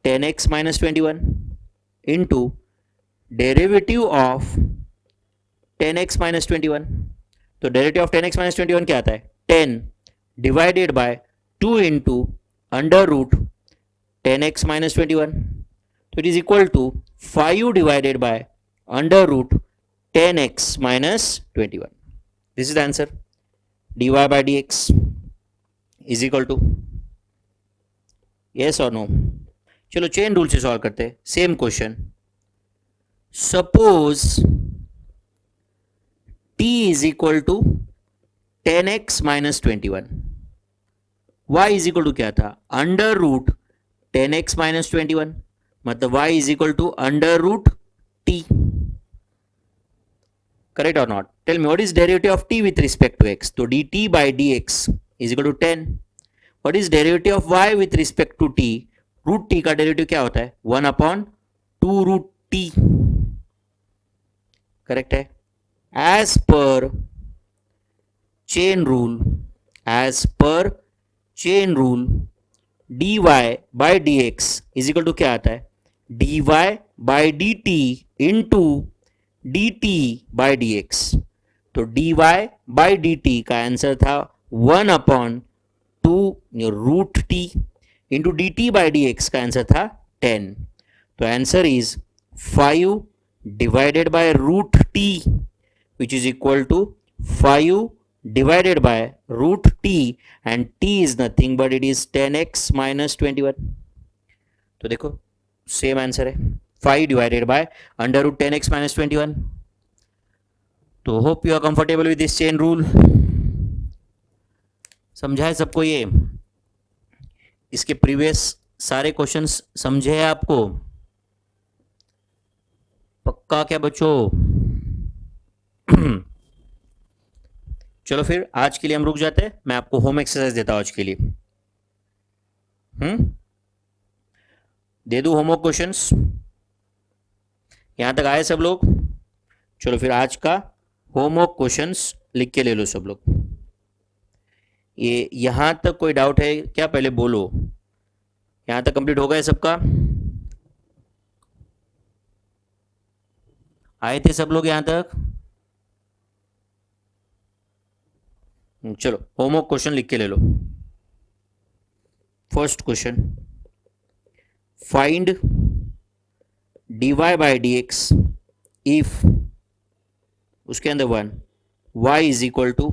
10x minus 21 into derivative of 10x minus 21। तो derivative of 10x minus 21 क्या आता है? 10 divided by 2 into under root 10x minus 21. तो it is equal to 5 divided by under root 10x minus 21. This is the answer. dy by dx is equal to, yes और no? चलो chain rule से solve करते हैं. Same question. Suppose t is equal to 10x minus 21. y is equal to क्या था? Under root 10x minus 21. मतलब y is equal to under root t. Correct or not? Tell me, what is derivative of t with respect to x? तो dt by dx is equal to 10. What is derivative of y with respect to t? Root t का derivative क्या होता है? 1 upon 2 root t. Correct है. As per chain rule, as per chain rule, dy by dx is equal to क्या आता है? dy bye dt into dt by dx. तो dy by dt का आंसर था 1 upon 2 root t into dt by dx का answer था 10. तो answer is 5 divided by root t which is equal to 5 divided by root t and t is nothing but it is 10x minus 21. तो देखो same answer है. 5 divided by under root 10x minus 21. तो hope you are comfortable with this chain rule. समझा है सबको? ये इसके previous सारे क्वेश्चंस समझे हैं आपको? पक्का क्या बच्चों? चलो फिर आज के लिए हम रुक जाते हैं. मैं आपको होम एक्सरसाइज देता हूं आज के लिए. दे दूं होमवर्क क्वेश्चंस? यहां तक आए सब लोग? चलो फिर आज का होमवर्क क्वेश्चंस लिख के ले लो सब लोग. ये यहां तक कोई डाउट है क्या? पहले बोलो. यहां तक कंप्लीट हो गया सबका? आए थे सब लोग यहां तक? चलो होमवर्क क्वेश्चन लिख के ले लो. First question, find dy by dx if, उसके अंदर 1, y is equal to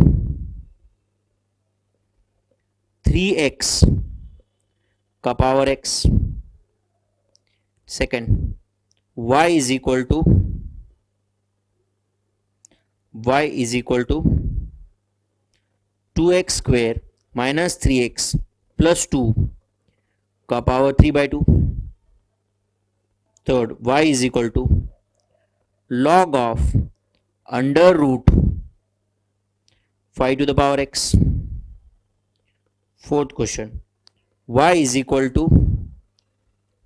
3x का power x. Second, y is equal to 2x square minus 3x plus 2 का power 3/2. Third, y is equal to log of under root 5 to the power x. Fourth question, y is equal to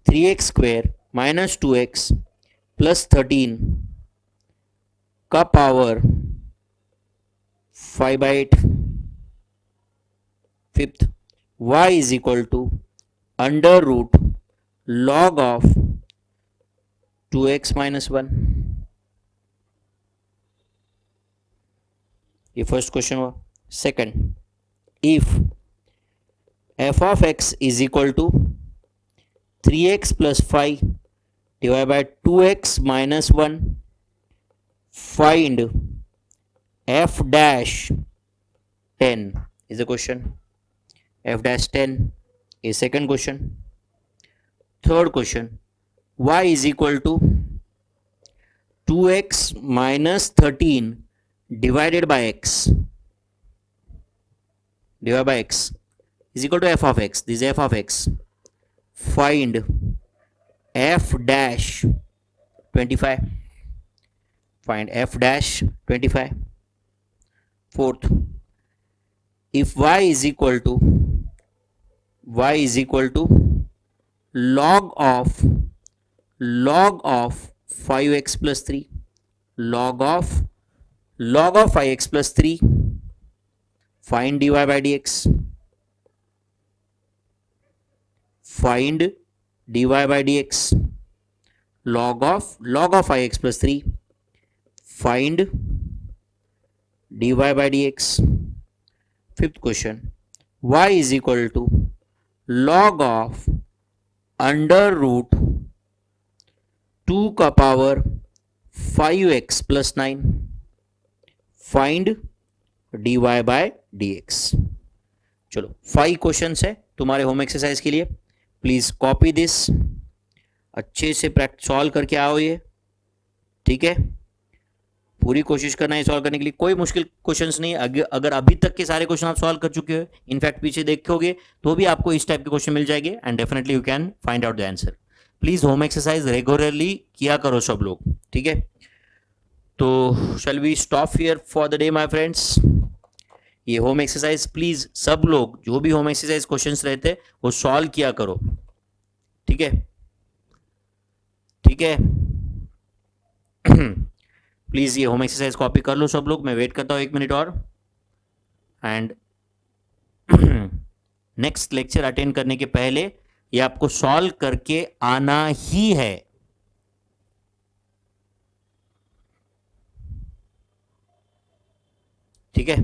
3x square minus 2x plus 13 का power 5/8. Fifth, y is equal to under root log of 2x minus 1. ये first question हुआ. Second, if f of x is equal to 3x plus 5 divide by 2x minus 1, find f dash 10 is the question. f dash 10 is second question. Third question, y is equal to 2x minus 13 divided by x is equal to f of x. This is f of x. Find f dash 25. Find f dash 25. Fourth, if y is equal to log of 5x plus 3, log of 5x plus 3, find dy by dx. Find dy by dx. Log of 5x plus 3, find dy by dx. Fifth question, y is equal to log of under root 2 का power 5x plus 9. Find dy by dx. चलो 5 questions है तुम्हारे home exercise के लिए. Please copy this, अच्छे से practice solve करके आओ ये. ठीक है, पूरी कोशिश करना है सॉल्व करने के लिए. कोई मुश्किल क्वेश्चंस नहीं. अगर अभी तक के सारे क्वेश्चन आप सॉल्व कर चुके हो, इनफैक्ट पीछे देखोगे तो भी आपको इस टाइप के क्वेश्चन मिल जाएंगे and definitely you can find out the answer. Please home exercise regularly किया करो सब लोग. ठीक है, तो shall we stop here for the day my friends. ये होम एक्सरसाइज प्लीज सब लोग जो भी होम एक्सरसाइज क्वेश्चंस रहते वो सॉल्व किया करो. ठीक है, ठीक है. प्लीज ये होम एक्सरसाइज कॉपी कर लो सब लोग. मैं वेट करता हूं 1 मिनट और. एंड नेक्स्ट लेक्चर अटेंड करने के पहले ये आपको सॉल्व करके आना ही है. ठीक है,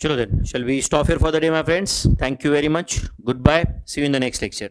chalo then, shall we stop here for the day, my friends? Thank you very much. Goodbye. See you in the next lecture.